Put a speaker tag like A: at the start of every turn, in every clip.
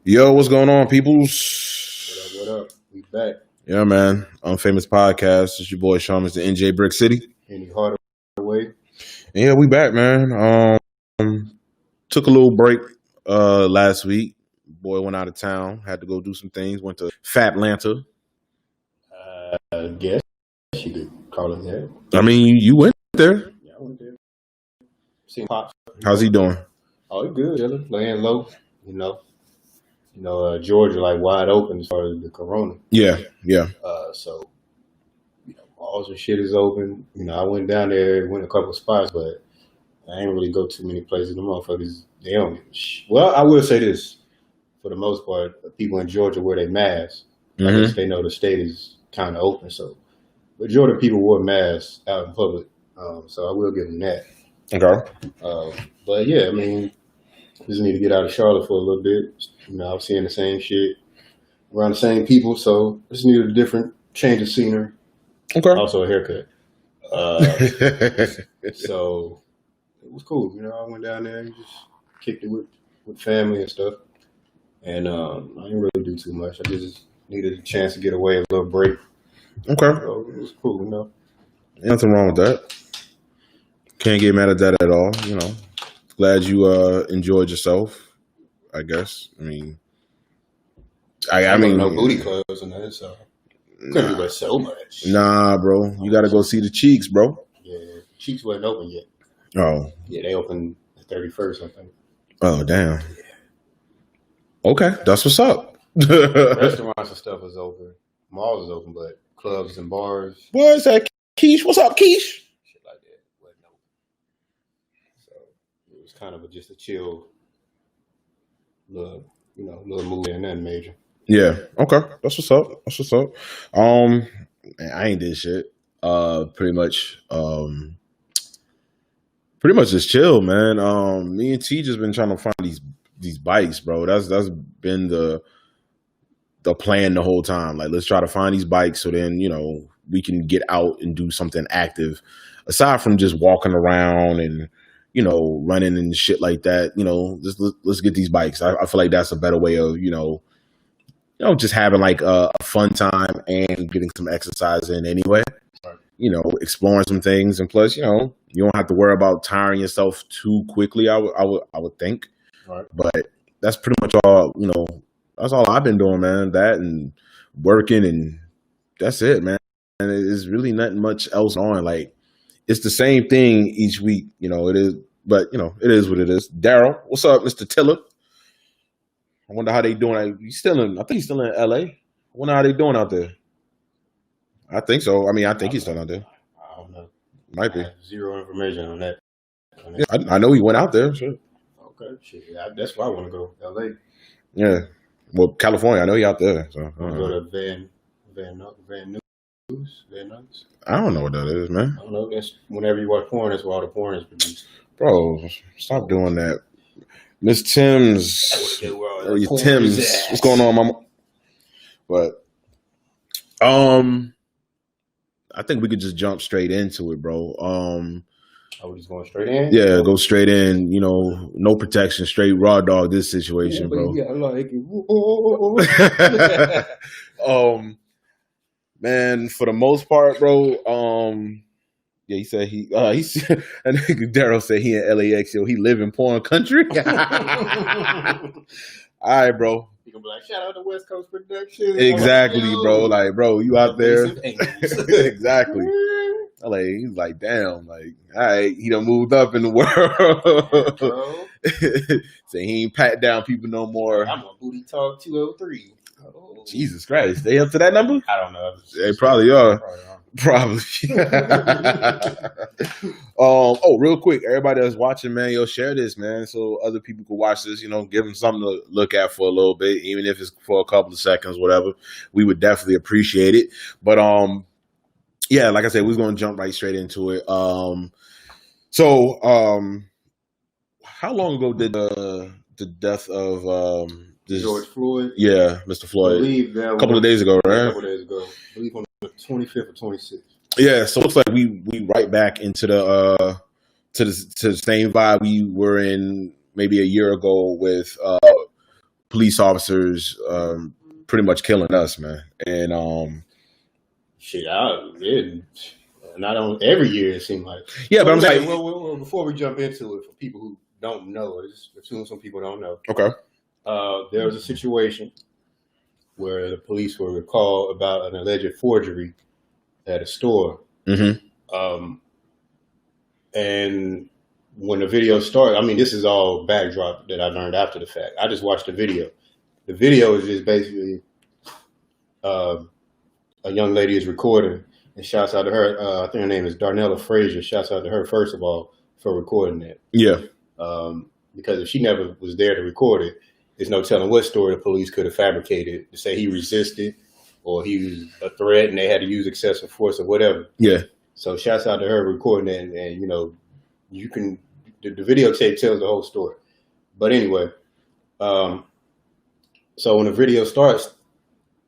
A: Yo, what's going on, peoples?
B: What up? We back.
A: Yeah, man. UNFAMOUS PODKAST. It's your boy Sean, Mr. NJ Brick City.
B: Any harder way?
A: Yeah, we back, man. Took a little break last week. Boy went out of town. Had to go do some things. Went to Fatlanta.
B: I guess you could call it that.
A: I mean, you went there.
B: Yeah, I went there. Seen Pops.
A: How's he doing?
B: Oh, he good. Chilling, laying low. Georgia like wide open as far as the corona.
A: Yeah.
B: So malls and shit is open. I went down there, went a couple spots, but I ain't really go too many places. The motherfuckers, they don't. Well, I will say this: for the most part, people in Georgia wear their masks. I guess they know the state is kind of open, so majority of people wore masks out in public. So I will give them that.
A: Okay.
B: But yeah, I mean, just need to get out of Charlotte for a little bit. I was seeing the same shit around the same people, so just needed a different change of scenery.
A: Okay.
B: Also a haircut. So it was cool. I went down there and just kicked it with family and stuff. And I didn't really do too much. I just needed a chance to get away, a little break.
A: Okay.
B: So it was cool,
A: Nothing wrong with that. Can't get mad at that at all. Glad you enjoyed yourself, I guess. I mean,
B: no booty clubs and that, so couldn't do so much.
A: Nah, bro. You got to go see the Cheeks, bro.
B: Yeah, Cheeks wasn't open yet.
A: Oh.
B: Yeah, they opened the 31st, I think.
A: Oh, damn. Yeah. Okay, that's what's up.
B: Restaurants and stuff is open. Malls is open, but clubs and bars.
A: What is that, Keish? What's up, Keish?
B: Shit like that wasn't open. So it was kind of just a chill little movie and nothing major.
A: Yeah. Okay. That's what's up. I ain't did shit. Pretty much just chill, man. Me and T just been trying to find these bikes, bro. That's been the plan the whole time. Like, let's try to find these bikes so then, we can get out and do something active aside from just walking around and, running and shit like that. Let's get these bikes. I feel like that's a better way of, just having like a fun time and getting some exercise in anyway. Right. Exploring some things, and plus, you don't have to worry about tiring yourself too quickly. I would think. Right. But that's pretty much all. That's all I've been doing, man. That and working, and that's it, man. And it's really nothing much else on. Like, it's the same thing each week. It is, but it is what it is. Daryl, what's up, Mr. Tiller? I wonder how they doing. I think he's still in LA. I wonder how they doing out there. I think so. I mean, I think he's still out there.
B: I don't know.
A: Might be.
B: I have zero information on that.
A: Yeah, I know he went out there. Sure.
B: Okay, shit. That's why I want to go. LA.
A: Yeah. Well, California. I know he out there. So
B: go to Van Nuys.
A: I don't know what that is, man.
B: I don't know. That's whenever you watch porn. That's where all the porn is produced.
A: Bro, stop doing that. Miss Tim's, or your Tim's, what's going on, mama? But, I think we could just jump straight into it, bro.
B: Are we just going straight in?
A: Yeah, go straight in. No protection, straight raw dog. This situation, bro.
B: Yeah, like
A: it. Man, for the most part, bro. Yeah, he said and Daryl said he in LAX, he live in porn country. All right, bro.
B: You can be like, shout out to West Coast Production.
A: Exactly, bro. Like, bro, you out there. Exactly. He's like, damn, like, all right, he done moved up in the world. So he ain't pat down people no more.
B: I'm on Booty Talk 203.
A: Oh. Jesus Christ. They up to that number?
B: I don't know.
A: They probably are. Probably. Real quick, everybody that's watching, man, share this, man, so other people can watch this. Give them something to look at for a little bit, even if it's for a couple of seconds, whatever. We would definitely appreciate it. But yeah, like I said, we're gonna jump right straight into it. So how long ago did the death of
B: George Floyd?
A: Yeah, Mr. Floyd.
B: I believe that
A: a couple of days ago, right?
B: A couple of days ago. I believe on the 25th or 26th.
A: Yeah, so it looks like we right back into the to the same vibe we were in maybe a year ago with police officers pretty much killing us, man. And
B: not on every year it seemed like.
A: Yeah, but I'm saying,
B: well, before we jump into it, for people who don't know, or just assume some people don't know.
A: Okay.
B: There was a situation where the police were called about an alleged forgery at a store.
A: Mm-hmm.
B: And when the video started, I mean, this is all backdrop that I learned after the fact. I just watched the video. The video is just basically a young lady is recording, and shouts out to her. I think her name is Darnella Frazier. Shouts out to her, first of all, for recording that.
A: Yeah.
B: Because if she never was there to record it, there's no telling what story the police could have fabricated to say he resisted or he was a threat and they had to use excessive force or whatever.
A: Yeah. So
B: shouts out to her recording it, and you know, you can, the videotape tells the whole story. But anyway, so when the video starts,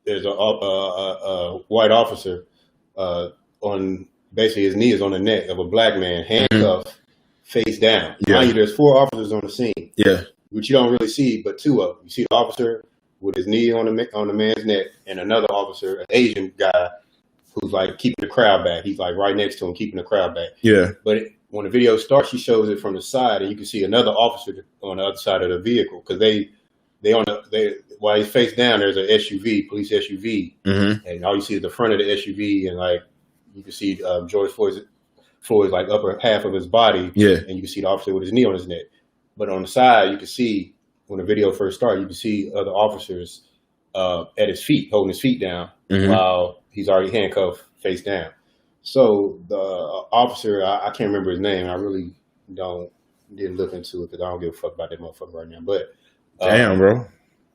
B: there's a white officer on basically his knee is on the neck of a black man, handcuffed, face down.
A: Yeah.
B: Mind you, there's 4 officers on the scene.
A: Yeah.
B: Which you don't really see, but 2 of them. You see the officer with his knee on the man's neck, and another officer, an Asian guy, who's like keeping the crowd back. He's like right next to him, keeping the crowd back.
A: Yeah.
B: But when the video starts, she shows it from the side, and you can see another officer on the other side of the vehicle because while he's face down, there's an SUV, police SUV, and all you see is the front of the SUV, and like you can see George Floyd's like upper half of his body, and you can see the officer with his knee on his neck. But on the side, you can see when the video first started, you can see other officers at his feet, holding his feet down while he's already handcuffed, face down. So the officer, I can't remember his name. I really didn't look into it because I don't give a fuck about that motherfucker right now. But
A: damn, bro,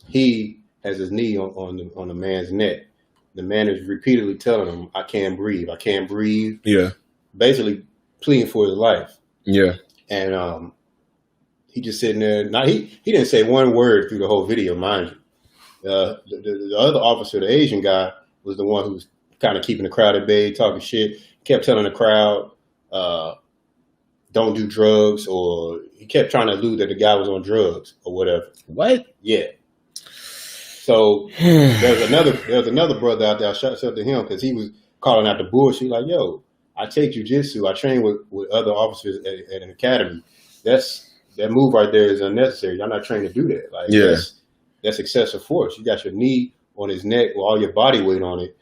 B: he has his knee on the man's neck. The man is repeatedly telling him, "I can't breathe. I can't breathe." Yeah, basically pleading for his life. Yeah, and he just sitting there. Now he didn't say one word through the whole video, mind you. The other officer, the Asian guy, was the one who was kind of keeping the crowd at bay, talking shit. Kept telling the crowd, "Don't do drugs," or he kept trying to allude that the guy was on drugs or whatever. What? Yeah. So there's another brother out there. I shouts out to him because he was calling out the bullshit. Like, yo, I take jujitsu. I train with other officers at an academy. That move right there is unnecessary. Y'all not trained to do that. Like, that's excessive force. You got your knee on his neck with all your body weight on it,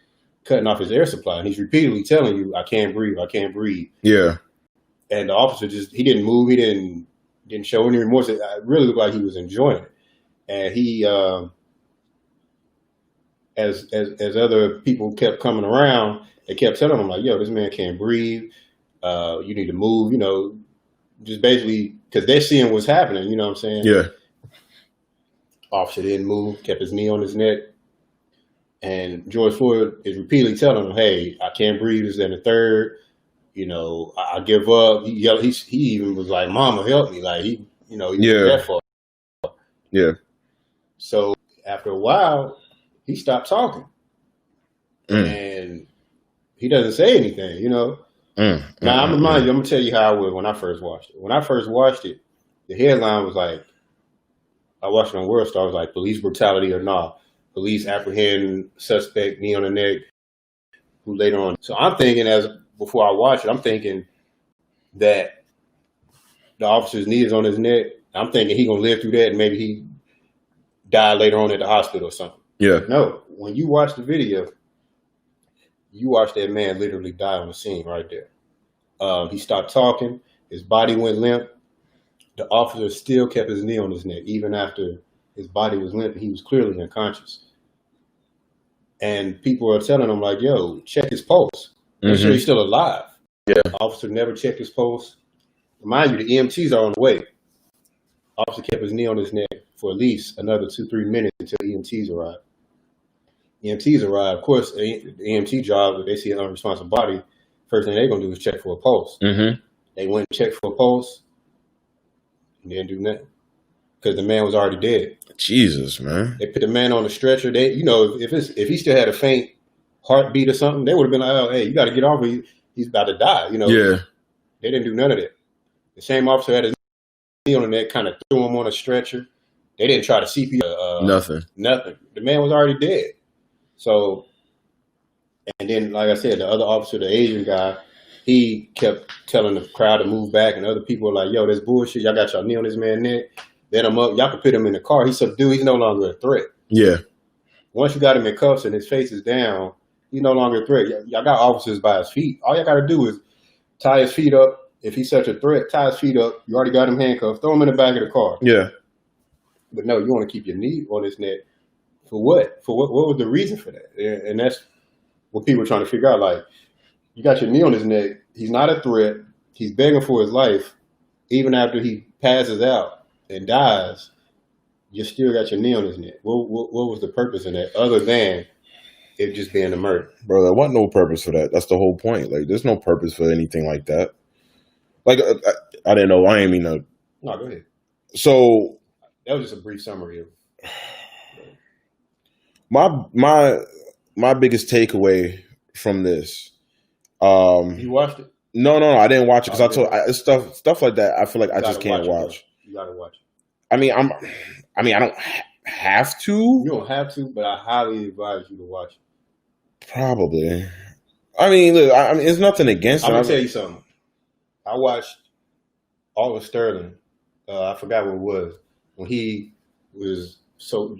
B: cutting off his air supply, and he's repeatedly telling you, "I can't breathe. I can't breathe." Yeah. And the officer he didn't move. He didn't show any remorse. It really looked like he was enjoying it. And he, as other people kept coming around, they kept telling him like, "Yo, this man can't breathe. You need to move." You know, just basically because they're seeing what's happening. You know what I'm saying? Yeah. Officer didn't move, kept his knee on his neck, and George Floyd is repeatedly telling him, "Hey, I can't breathe. This and the third. You know, I give up." He even was like, "Mama, help me!" Like he went that far. Yeah. So after a while, he stopped talking, and he doesn't say anything. You know. Now I'm gonna tell you how I was when I first watched it. When I first watched it, the headline was like, I watched it on World Star. It was like, "Police brutality or not? Police apprehend suspect, knee on the neck." Who later on? So I'm thinking, before I watch it, I'm thinking that the officer's knee is on his neck. I'm thinking he gonna live through that, and maybe he die later on at the hospital or something. Yeah. No, when you watch the video, you watch that man literally die on the scene right there. He stopped talking. His body went limp. The officer still kept his knee on his neck, even after his body was limp. He was clearly unconscious. And people are telling him like, "Yo, check his pulse. Make sure he's still alive." Yeah. The officer never checked his pulse. Mind you, the EMTs are on the way. Officer kept his knee on his neck for at least another 2-3 minutes until EMTs arrived. EMTs arrive. Of course, the EMT job, if they see an unresponsive body, first thing they're going to do is check for a pulse. They went and checked for a pulse and didn't do nothing because the man was already dead. Jesus, man. They put the man on a stretcher. If he still had a faint heartbeat or something, they would have been like, "Oh, hey, you got to get off. He's about to die." You know. Yeah. They didn't do none of that. The same officer had his knee on the neck, kind of threw him on a stretcher, They didn't try to CPR.
A: Nothing.
B: The man was already dead. So, and then, like I said, the other officer, the Asian guy, he kept telling the crowd to move back, and other people were like, yo, that's bullshit. Y'all got your knee on this man's neck. Let him up. Y'all can put him in the car. He said, dude, he's no longer a threat.
A: Yeah.
B: Once you got him in cuffs and his face is down, he's no longer a threat. Y'all got officers by his feet. All y'all got to do is tie his feet up. If he's such a threat, tie his feet up. You already got him handcuffed. Throw him in the back of the car.
A: Yeah.
B: But no, you want to keep your knee on his neck. For what? For what was the reason for that? And that's what people are trying to figure out. Like, you got your knee on his neck. He's not a threat. He's begging for his life. Even after he passes out and dies, you still got your knee on his neck. What was the purpose in that other than it just being a murder?
A: Bro, there wasn't no purpose for that. That's the whole point. Like, there's no purpose for anything like that. Like, I didn't know. I didn't mean to.
B: No, go ahead.
A: So
B: that was just a brief summary of
A: my biggest takeaway from this.
B: You watched it?
A: No, I didn't watch it because stuff like that. I feel like I just can't watch.
B: You gotta watch it.
A: I mean, I don't have to.
B: You don't have to, but I highly advise you to watch it.
A: Probably. I mean, look, I mean, it's nothing against.
B: I'm gonna tell you something. I watched Oliver Sterling. I forgot what it was when he was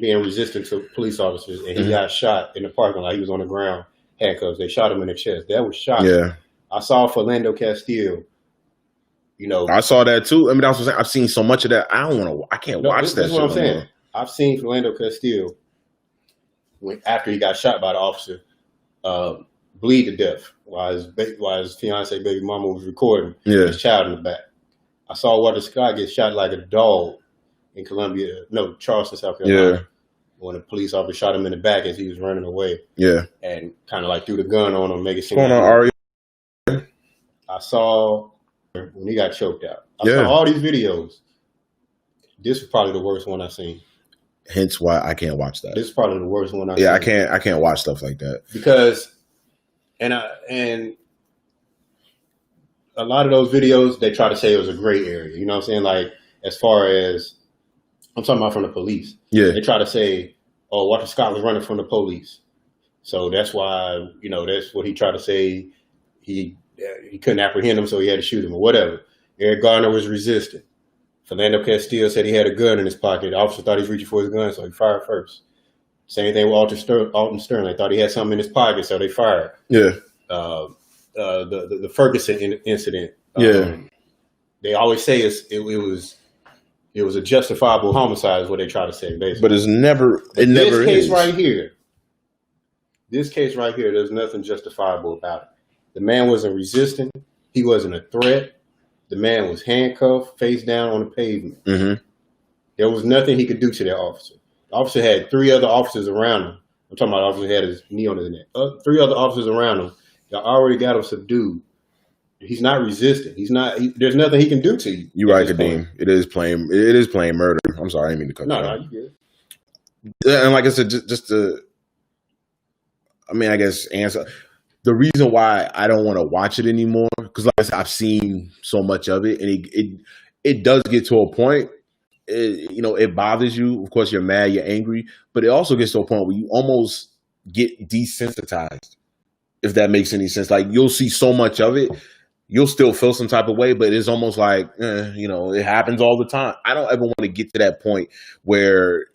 B: being resistant to police officers, and he got shot in the parking lot. He was on the ground, handcuffs. They shot him in the chest. That was shocking. Yeah. I saw Philando Castile. You know,
A: I saw that too. I mean, that's what I'm saying. I've seen so much of that. I can't watch that.
B: That's what I'm saying. I've seen Philando Castile after he got shot by the officer bleed to death while his fiance baby mama was recording his child in the back. I saw Walter Scott get shot like a dog in Charleston, South Carolina. When a police officer shot him in the back as he was running away. Yeah. And kind of like threw the gun on him, make it seem
A: like Ari?
B: I saw when he got choked out. I saw all these videos. This is probably the worst one I've seen.
A: Hence why I can't watch that.
B: This is probably the worst one I've seen.
A: Yeah, I can't watch stuff like that.
B: Because and a lot of those videos, they try to say it was a gray area. You know what I'm saying? Like, as far as, I'm talking about from the police. Yeah. They try to say, oh, Walter Scott was running from the police. So that's why, that's what he tried to say. He couldn't apprehend him, so he had to shoot him or whatever. Eric Garner was resistant. Philando Castile said he had a gun in his pocket. The officer thought he was reaching for his gun, so he fired first. Same thing with Alton Sterling. They thought he had something in his pocket, so they fired. Yeah. The Ferguson incident. They always say it was a justifiable homicide is what they try to say, basically.
A: But it's never. This
B: case right here, there's nothing justifiable about it. The man wasn't resisting. He wasn't a threat. The man was handcuffed, face down on the pavement. Mm-hmm. There was nothing he could do to that officer. The officer had 3 other officers around him. I'm talking about the officer had his knee on his neck. 3 other officers around him. Y'all already got him subdued. He's not resisting. There's nothing he can do to you.
A: You're right, Kadeem. It is plain murder. I'm sorry, I didn't mean to cut you off. No, you good. And like I said, I guess answer. The reason why I don't want to watch it anymore, because like I said, I've seen so much of it, and it does get to a point. It bothers you. Of course, you're mad, you're angry, but it also gets to a point where you almost get desensitized. If that makes any sense, like you'll see so much of it, you'll still feel some type of way, but it's almost like it happens all the time. I don't ever want to get to that point where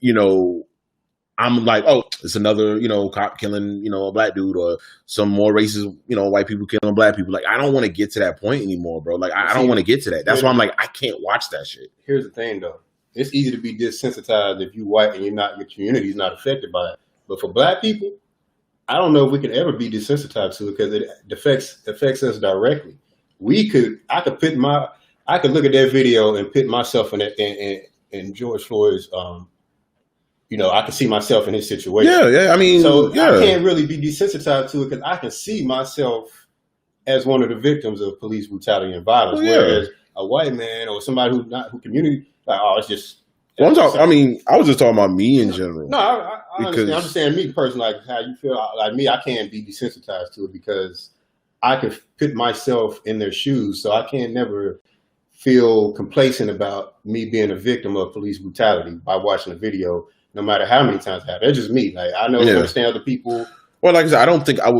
A: I'm like, oh, it's another, cop killing, a black dude, or some more racist, white people killing black people. Like, I don't want to get to that point anymore, bro. Like, I don't want to get to that. That's why I'm like, I can't watch that shit.
B: Here's the thing, though. It's easy to be desensitized if you white and your community is not affected by it. But for black people, I don't know if we can ever be desensitized to it because it affects us directly. I could look at that video and put myself in George Floyd's, I can see myself in his situation.
A: Yeah. I mean,
B: so I can't really be desensitized to it because I can see myself as one of the victims of police brutality and violence. Whereas a white man or somebody who community, like, oh, it's just.
A: Well, I was just talking about me in general.
B: No, I understand. I'm just saying me personally, like how you feel. Like me, I can't be desensitized to it because I can put myself in their shoes, so I can't never feel complacent about me being a victim of police brutality by watching the video, no matter how many times I have. That's just me. Like, I know, understand other people.
A: Well, like I said, I don't think I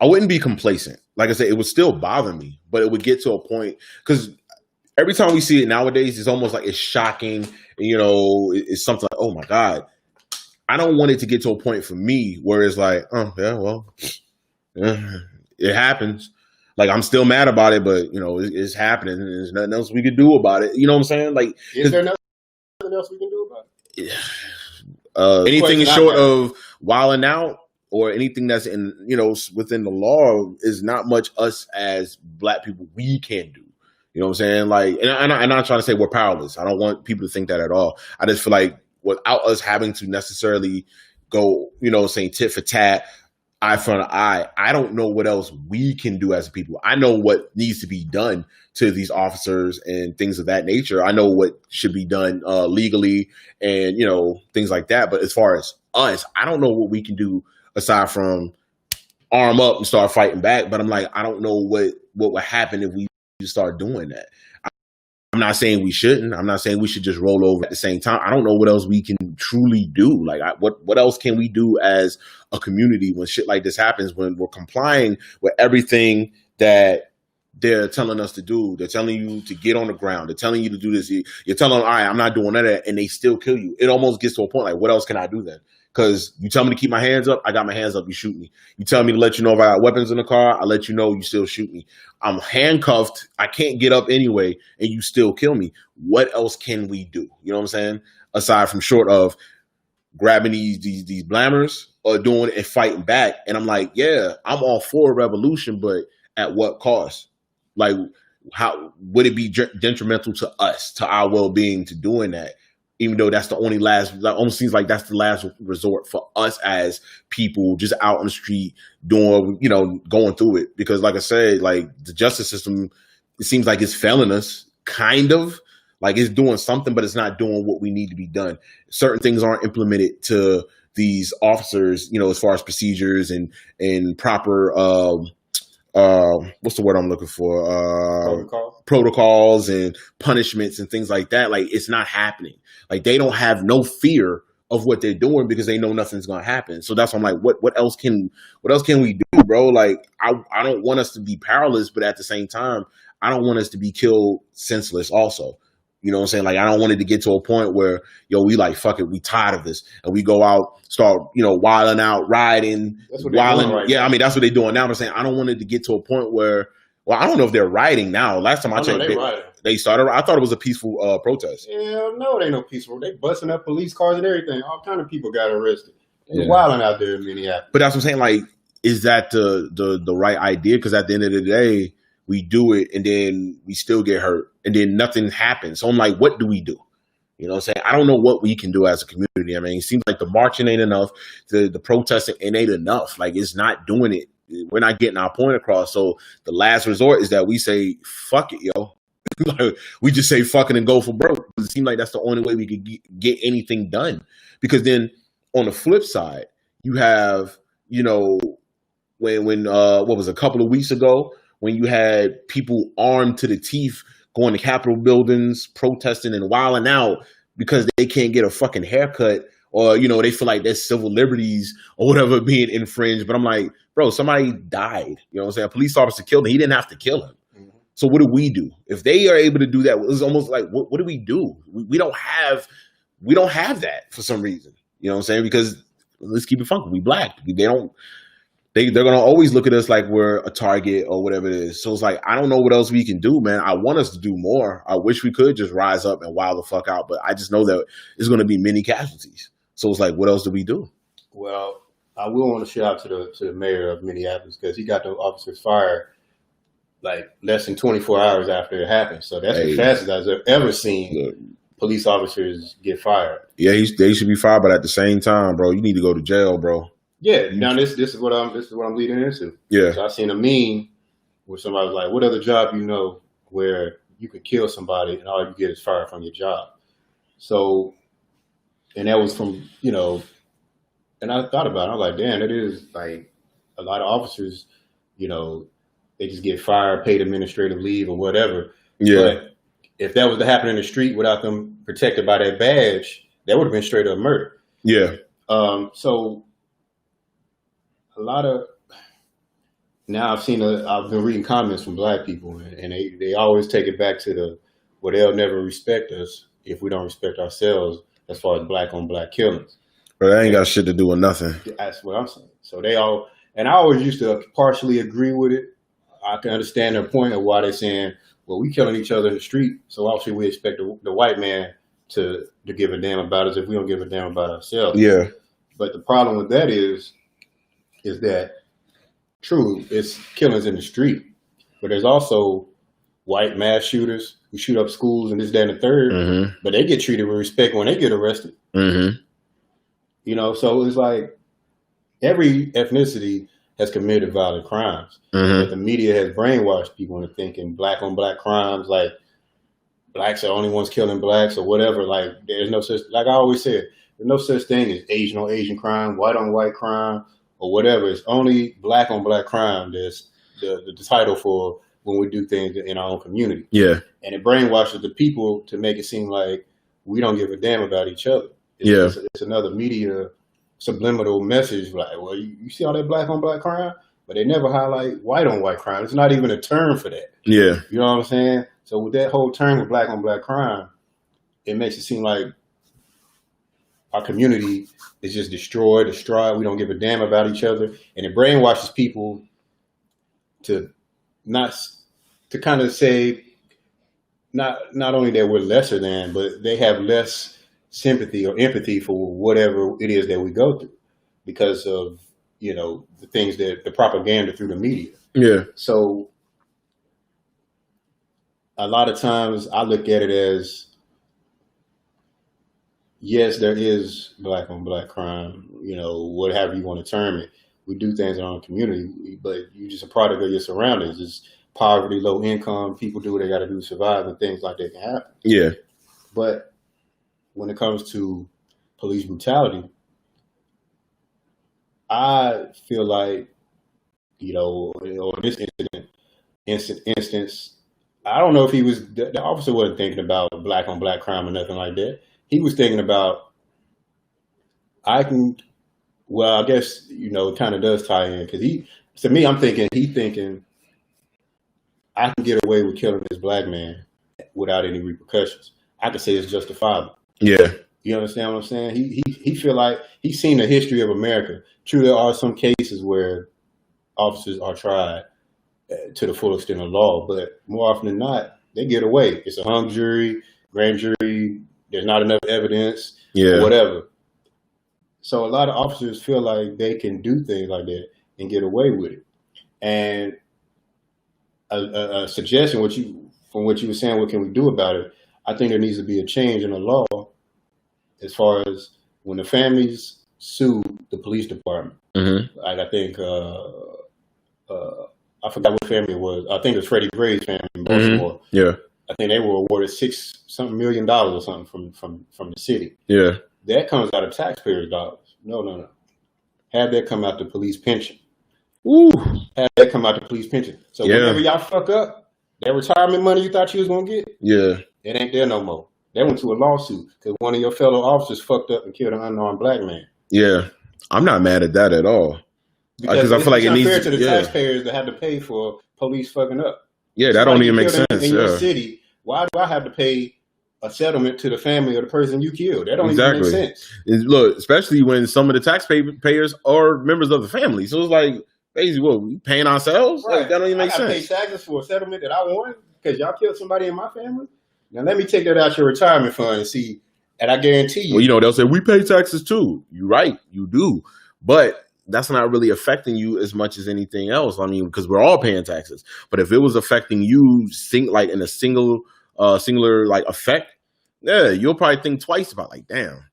A: wouldn't be complacent. Like I said, it would still bother me, but it would get to a point because every time we see it nowadays, it's almost like it's shocking. You know, it's something like, oh my God. I don't want it to get to a point for me where it's like, oh yeah, well, yeah, it happens. Like, I'm still mad about it, but you know, it's happening, and there's nothing else we can do about it. You know what I'm saying? Like,
B: is there nothing else we can do about
A: it? Anything short of wilding out or anything that's in, you know, within the law is not much us as Black people we can do. You know what I'm saying? Like, and I'm not trying to say we're powerless. I don't want people to think that at all. I just feel like without us having to necessarily go, you know, saying tit for tat, eye for an eye, I don't know what else we can do as a people. I know what needs to be done to these officers and things of that nature. I know what should be done legally and, you know, things like that. But as far as us, I don't know what we can do aside from arm up and start fighting back. But I'm like, I don't know what would happen if we start doing that. I'm not saying we shouldn't. I'm not saying we should just roll over at the same time. I don't know what else we can truly do. Like, what else can we do as a community when shit like this happens, when we're complying with everything that they're telling us to do? They're telling you to get on the ground. They're telling you to do this. You're telling them, all right, I'm not doing that, and they still kill you. It almost gets to a point like, what else can I do then? Because you tell me to keep my hands up, I got my hands up, you shoot me. You tell me to let you know if I got weapons in the car, I let you know, you still shoot me. I'm handcuffed, I can't get up anyway, and you still kill me. What else can we do? You know what I'm saying? Aside from short of grabbing these blammers or doing it and fighting back. And I'm like, yeah, I'm all for a revolution, but at what cost? Like, how would it be detrimental to us, to our well-being, to doing that? Even though that's the only almost seems like that's the last resort for us as people just out on the street doing, you know, going through it. Because like I said, like the justice system, it seems like it's failing us, kind of. Like it's doing something, but it's not doing what we need to be done. Certain things aren't implemented to these officers, you know, as far as procedures and proper, what's the word I'm looking for? Protocols and punishments and things like that. Like it's not happening. Like they don't have no fear of what they're doing because they know nothing's gonna happen. So that's why I'm like, what else can we do, bro? Like I don't want us to be powerless, but at the same time, I don't want us to be killed senseless also. You know what I'm saying? Like, I don't want it to get to a point where, yo, we like, fuck it, we tired of this. And we go out, start, you know, wilding out, riding, wilding. Right now. I mean, that's what they're doing now. I'm saying, I don't want it to get to a point where, well, I don't know if they're rioting now. Last time I checked, they started, I thought it was a peaceful protest.
B: Yeah, no, it ain't no peaceful. They busting up police cars and everything. All kind of people got arrested. They're wilding out there in Minneapolis.
A: But that's what I'm saying. Like, is that the right idea? Because at the end of the day, we do it and then we still get hurt and then nothing happens. So I'm like, what do we do? You know what I'm saying? I don't know what we can do as a community. I mean, it seems like the marching ain't enough. The protesting ain't enough. Like, it's not doing it. We're not getting our point across. So the last resort is that we say, fuck it, yo. Like, we just say fuck it and go for broke. It seems like that's the only way we could get anything done. Because then on the flip side, you have, you know, when what was it, a couple of weeks ago, when you had people armed to the teeth going to Capitol buildings, protesting and wilding out because they can't get a fucking haircut or, you know, they feel like their civil liberties or whatever being infringed. But I'm like, bro, somebody died. You know what I'm saying? A police officer killed him. He didn't have to kill him. Mm-hmm. So what do we do? If they are able to do that, it's almost like, what do we do? We don't have that for some reason. You know what I'm saying? Because let's keep it funky. We Black. They're going to always look at us like we're a target or whatever it is. So it's like, I don't know what else we can do, man. I want us to do more. I wish we could just rise up and wild the fuck out. But I just know that there's going to be many casualties. So it's like, what else do we do?
B: Well, I will want to shout out to the mayor of Minneapolis because he got the officers fired like less than 24 hours after it happened. So that's the fastest I've ever seen police officers get fired. Yeah,
A: they should be fired. But at the same time, bro, you need to go to jail, bro.
B: Yeah, now this is what I'm leading into. Yeah. So I seen a meme where somebody was like, "What other job you know where you could kill somebody and all you get is fired from your job?" So, and that was from, you know, and I thought about it. I was like, damn, it is like a lot of officers, you know, they just get fired, paid administrative leave or whatever. Yeah. But if that was to happen in the street without them protected by that badge, that would have been straight up murder.
A: Yeah.
B: So a lot of now I've been reading comments from black people, and they always take it back to they'll never respect us if we don't respect ourselves as far as black on black killings.
A: But that ain't got shit to do with nothing.
B: That's what I'm saying. So and I always used to partially agree with it. I can understand their point of why they're saying, well, we killing each other in the street, so obviously we expect the white man to give a damn about us if we don't give a damn about ourselves.
A: Yeah.
B: But the problem with that is that true, it's killings in the street, but there's also white mass shooters who shoot up schools and this, that, and the third, but they get treated with respect when they get arrested. You know, so it's like every ethnicity has committed violent crimes. But the media has brainwashed people into thinking black on black crimes, like blacks are the only ones killing blacks or whatever. Like there's no such, like I always said, there's no such thing as Asian on Asian crime, white on white crime, or whatever. It's only black on black crime that's the title for when we do things in our own community. Yeah. And it brainwashes the people to make it seem like we don't give a damn about each other. It's another media subliminal message, like, well, you see all that black on black crime, but they never highlight white on white crime. It's not even a term for that. Yeah. You know what I'm saying? So with that whole term of black on black crime, it makes it seem like our community is just destroyed. We don't give a damn about each other. And it brainwashes people to kind of say, not only that we're lesser than, but they have less sympathy or empathy for whatever it is that we go through because of, you know, the things that the propaganda through the media. Yeah. So a lot of times I look at it as, yes, there is black on black crime, you know, whatever you want to term it. We do things in our own community, but you're just a product of your surroundings. It's poverty, low income, people do what they got to do to survive, and things like that can happen. Yeah. But when it comes to police brutality, I feel like, you know, in this instance, I don't know if the officer wasn't thinking about black on black crime or nothing like that. He was thinking about, I guess, you know, it kind of does tie in because I'm thinking, I can get away with killing this black man without any repercussions. I could say it's justifiable. Yeah. You understand what I'm saying? He feel like he's seen the history of America. True, there are some cases where officers are tried to the full extent of law, but more often than not, they get away. It's a hung jury, grand jury, there's not enough evidence, whatever. So a lot of officers feel like they can do things like that and get away with it. And a suggestion, from what you were saying, what can we do about it? I think there needs to be a change in the law as far as when the families sue the police department. Like I think, I forgot what family it was. I think it was Freddie Gray's family in Baltimore. Yeah. I think they were awarded $6 million or something from the city. Yeah. That comes out of taxpayers' dollars. No. Have that come out the police pension. Ooh. Have that come out the police pension. So whenever y'all fuck up, that retirement money you thought you was going to get, it ain't there no more. That went to a lawsuit because one of your fellow officers fucked up and killed an unarmed black man. Yeah. I'm not mad at that at all. Because I feel like it needs to the taxpayers to have to pay for police fucking up. Yeah, that don't even make sense. In your city, why do I have to pay a settlement to the family of the person you killed? That don't even make sense. Look, especially when some of the taxpayers are members of the family. So it's like, basically, what, we paying ourselves? Right. Like, that don't even make sense. I pay taxes for a settlement that I won because y'all killed somebody in my family? Now, let me take that out your retirement fund and see, and I guarantee you. Well, you know, they'll say, we pay taxes too. You're right, you do. But that's not really affecting you as much as anything else. I mean, because we're all paying taxes. But if it was affecting you, like in a singular like effect, you'll probably think twice about like, damn,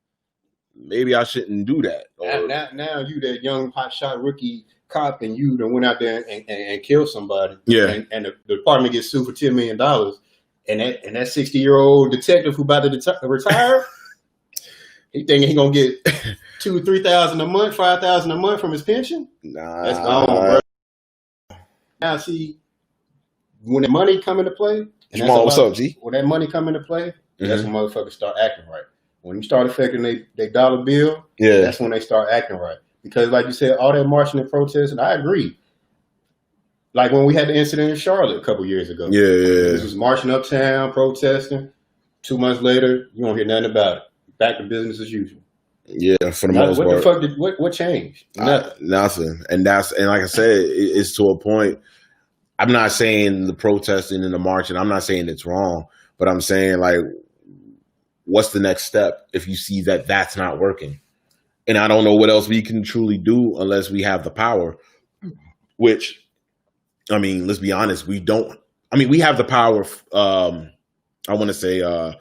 B: maybe I shouldn't do that. Now you that young hotshot rookie cop and you that went out there and killed somebody. Yeah. And the department gets sued for $10 million. And that 60-year-old detective who about to retire, he thinking he gonna get $2,000-3,000 a month, $5,000 a month from his pension? Nah, that's gone, bro. Now see, when the money come into play, And
A: Jamal, what's up, G?
B: When that money come into play, that's when motherfuckers start acting right. When you start affecting their dollar bill, that's when they start acting right. Because like you said, all that marching and protesting, I agree. Like when we had the incident in Charlotte a couple years ago. This was marching uptown, protesting. 2 months later, you don't hear nothing about it. Back to business as usual.
A: Yeah, for the most part.
B: What the fuck what changed?
A: Nothing. And like I said, it's to a point. I'm not saying the protesting and the marching, I'm not saying it's wrong, but I'm saying, like, what's the next step if you see that that's not working? And I don't know what else we can truly do unless we have the power, which, I mean, let's be honest, we don't. I mean, we have the power, I want to say, as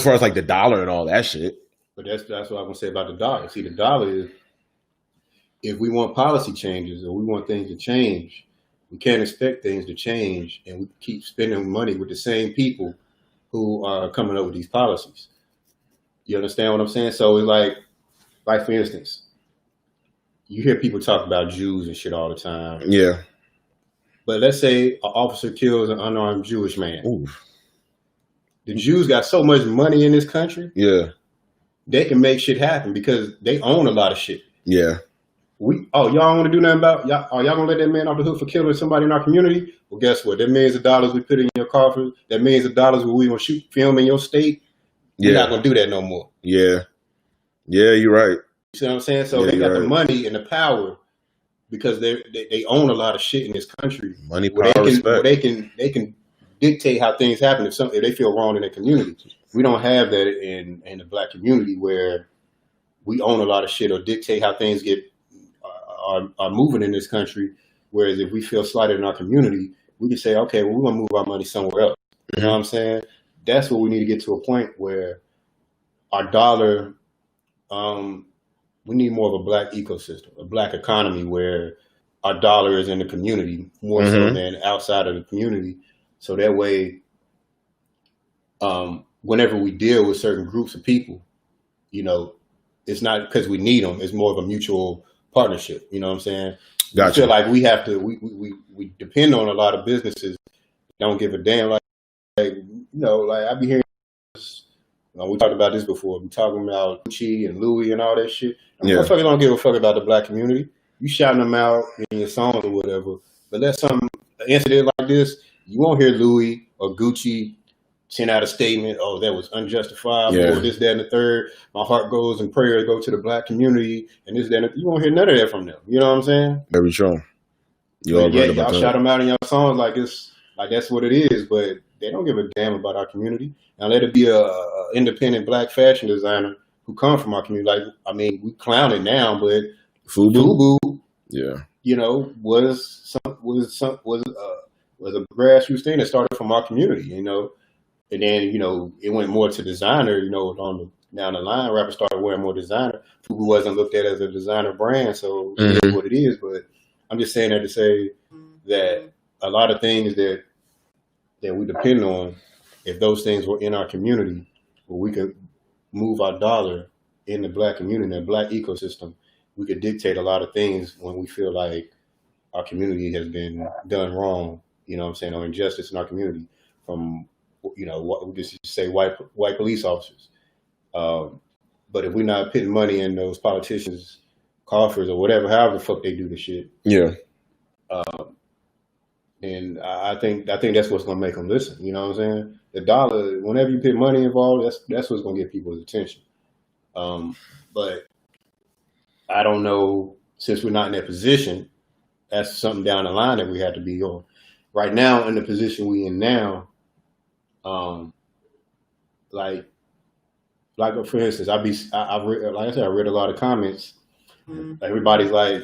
A: far as like the dollar and all that shit.
B: But that's what I'm going to say about the dollar. See, the dollar is, if we want policy changes or we want things to change, we can't expect things to change and we keep spending money with the same people who are coming up with these policies. You understand what I'm saying? So it's like for instance, you hear people talk about Jews and shit all the time.
A: Yeah.
B: But let's say an officer kills an unarmed Jewish man.
A: Oof.
B: The Jews got so much money in this country.
A: Yeah.
B: They can make shit happen because they own a lot of shit.
A: Yeah.
B: Y'all want to do nothing about y'all? Are y'all gonna let that man off the hook for killing somebody in our community? Well, guess what? That millions of dollars we put in your coffers, that millions of dollars where we gonna shoot film in your state, we're not gonna do that no more.
A: Yeah. Yeah, you're right.
B: You see what I'm saying? So they got the money and the power because they own a lot of shit in this country.
A: Money, power, respect.
B: They can dictate how things happen if they feel wrong in their community. We don't have that in the black community where we own a lot of shit or dictate how things are moving in this country. Whereas if we feel slighted in our community, we can say, okay, well, we're gonna move our money somewhere else. You know what I'm saying? That's what we need to get to a point where our dollar, we need more of a black ecosystem, a black economy where our dollar is in the community more so than outside of the community. So that way, whenever we deal with certain groups of people, it's not because we need them. It's more of a mutual partnership. You know what I'm saying? Gotcha. I feel like we have to. We depend on a lot of businesses. Don't give a damn. Like I be hearing. We talked about this before. We talking about Gucci and Louis and all that shit. Motherfuckers don't give a fuck about the black community. You shouting them out in your songs or whatever. But let an incident like this, you won't hear Louis or Gucci send out a statement, oh, that was unjustifiable, or this, that, and the third. My heart goes and prayers go to the black community, and this, that, and you won't hear none of that from them. You know what I'm saying?
A: Very true.
B: Y'all shout them out in your songs like that's what it is, but they don't give a damn about our community. Now let it be a independent black fashion designer who come from our community. Like, I mean, we clown it now, but Fubu, was a grassroots thing that started from our community, and then it went more to designer. Down the line, rappers started wearing more designer. Fubu wasn't looked at as a designer brand, so it is what it is. But I'm just saying that to say that a lot of things that we depend on, if those things were in our community, where we could move our dollar in the black community, the black ecosystem, we could dictate a lot of things when we feel like our community has been done wrong, or injustice in our community from, what we just say white police officers. But if we're not putting money in those politicians' coffers or whatever, however the fuck they do the shit.
A: Yeah.
B: And I think that's what's gonna make them listen. You know what I'm saying? The dollar, whenever you put money involved, that's what's gonna get people's attention. But I don't know, since we're not in that position, that's something down the line that we have to be on. Right now, in the position we in now, like for instance, I read a lot of comments. Everybody's like,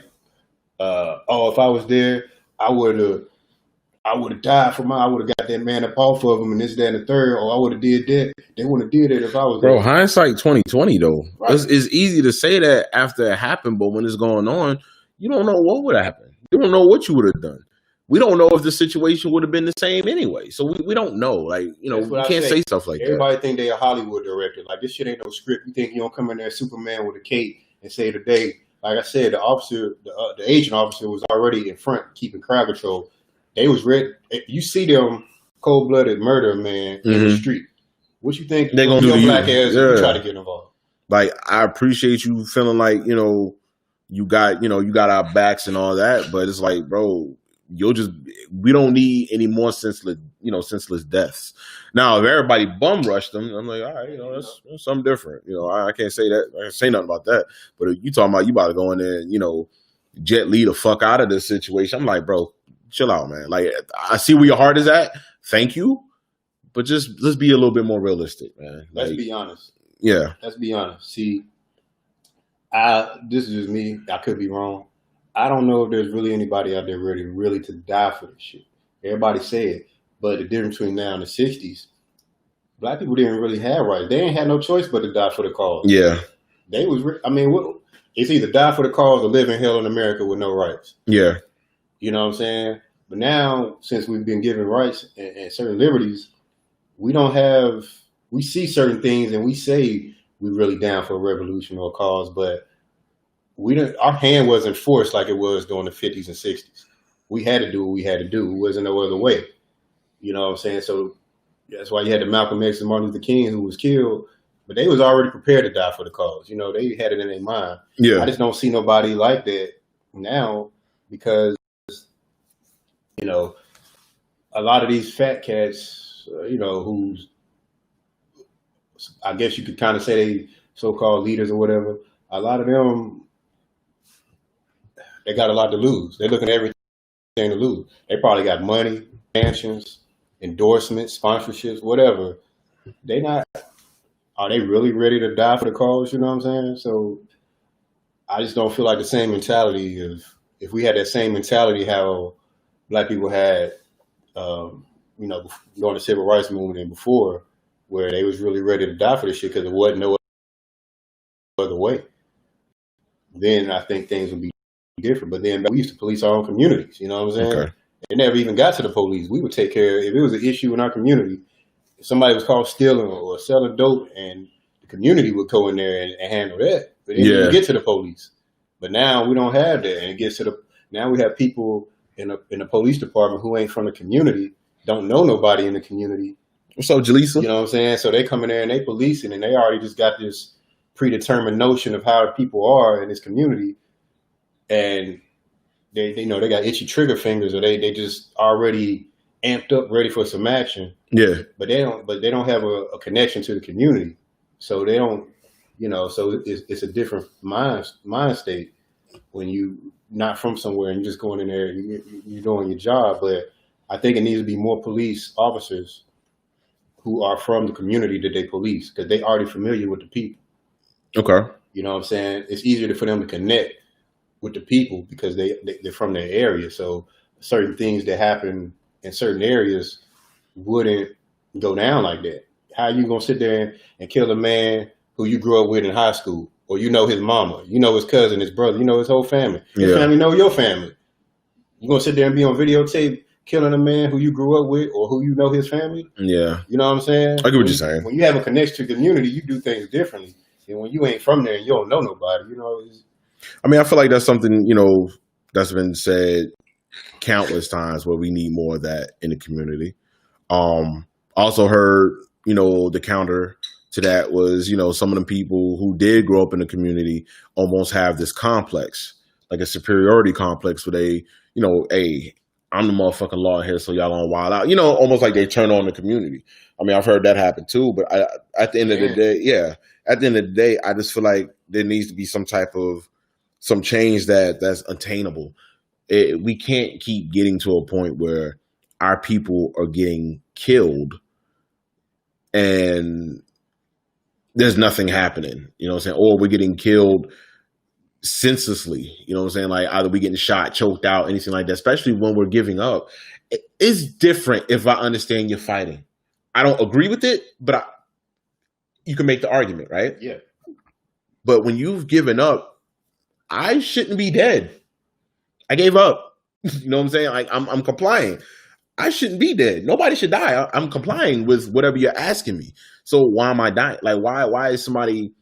B: if I was there, I would have died for I would have got that man up off of him and this, that, and the third, or I would have did that. They wouldn't have did it if I was there.
A: Bro, hindsight 2020 though. Right. It's easy to say that after it happened, but when it's going on, you don't know what would have happened. You don't know what you would have done. We don't know if the situation would have been the same anyway. So we don't know. Like, we can't say stuff like that.
B: Everybody think they a Hollywood director. Like, this shit ain't no script. You think you don't come in there Superman with a cape and say today, like I said, the officer, the agent officer was already in front keeping crowd control. They was ready. You see them cold-blooded murder, man, in the street. What you think
A: they're gonna do
B: your
A: to
B: black
A: you?
B: ass if you try to get involved?
A: Like, I appreciate you feeling like, you know, you got our backs and all that, but it's like, bro, we don't need any more senseless deaths. Now, if everybody bum rushed them, I'm like, all right, that's something different. I can't say that. I can't say nothing about that. But if you talking about you about to go in there and, jet Li the fuck out of this situation, I'm like, bro, chill out, man. Like, I see where your heart is at. Thank you. But let's be a little bit more realistic, man.
B: Let's be honest.
A: Yeah.
B: Let's be honest. See, this is just me. I could be wrong. I don't know if there's really anybody out there ready really to die for this shit. Everybody say it. But the difference between now and the 60s, black people didn't really have rights. They ain't had no choice but to die for the cause.
A: Yeah.
B: They was, it's either die for the cause or live in hell in America with no rights.
A: Yeah.
B: You know what I'm saying? But now, since we've been given rights and certain liberties, we see certain things and we say we're really down for a revolution or a cause, but our hand wasn't forced like it was during the 50s and 60s. We had to do what we had to do. It wasn't no other way. You know what I'm saying? So that's why you had the Malcolm X and Martin Luther King who was killed, but they was already prepared to die for the cause. They had it in their mind.
A: Yeah.
B: I just don't see nobody like that now because, a lot of these fat cats, who's, I guess you could kind of say they so-called leaders or whatever, a lot of them, they got a lot to lose. They're looking at everything to lose. They probably got money, mansions, endorsements, sponsorships, whatever. Are they really ready to die for the cause? You know what I'm saying? So I just don't feel like the same mentality if we had that same mentality how black people had, during the civil rights movement and before, where they was really ready to die for this shit because there wasn't no other way. Then I think things would be different. But then we used to police our own communities. You know what I'm saying?
A: Okay.
B: It never even got to the police. We would take care. If it was an issue in our community, if somebody was caught stealing or selling dope, and the community would go in there and handle that. But it didn't get to the police. But now we don't have that, and it gets to now we have people in the police department who ain't from the community, don't know nobody in the community.
A: What's up, Jaleesa?
B: You know what I'm saying? So they come in there and they policing, and they already just got this predetermined notion of how people are in this community, and they got itchy trigger fingers, or they just already amped up, ready for some action.
A: Yeah.
B: But they don't have a connection to the community, so they don't. So it's a different mind state when you not from somewhere and you're just going in there and you're doing your job. But I think it needs to be more police officers who are from the community that they police, because they already familiar with the people.
A: Okay.
B: You know what I'm saying? It's easier for them to connect with the people because they're from their area. So certain things that happen in certain areas wouldn't go down like that. How you gonna sit there and kill a man who you grew up with in high school, or his mama, his cousin, his brother, his whole family. His family know your family. You gonna sit there and be on videotape killing a man who you grew up with or who his family? Yeah. You know what I'm saying?
A: I get what you're saying.
B: When you have a connection to the community, you do things differently. And when you ain't from there and you don't know nobody,
A: I feel like that's something, that's been said countless times, where we need more of that in the community. Also heard, the counter to that was, some of the people who did grow up in the community almost have this complex, like a superiority complex, where they, hey, I'm the motherfucking law here, so y'all don't wild out. Almost like they turn on the community. I've heard that happen too. But at the end of the day, I just feel like there needs to be some change that's attainable. We can't keep getting to a point where our people are getting killed and there's nothing happening. You know what I'm saying? Or we're getting killed senselessly, like either we getting shot, choked out, anything like that, especially when we're giving up. It's different if I understand you're fighting. I don't agree with it, but you can make the argument, right?
B: Yeah.
A: But when you've given up, I shouldn't be dead. I gave up. You know what I'm saying? Like I'm complying. I shouldn't be dead. Nobody should die. I'm complying with whatever you're asking me. So why am I dying? Like why is somebody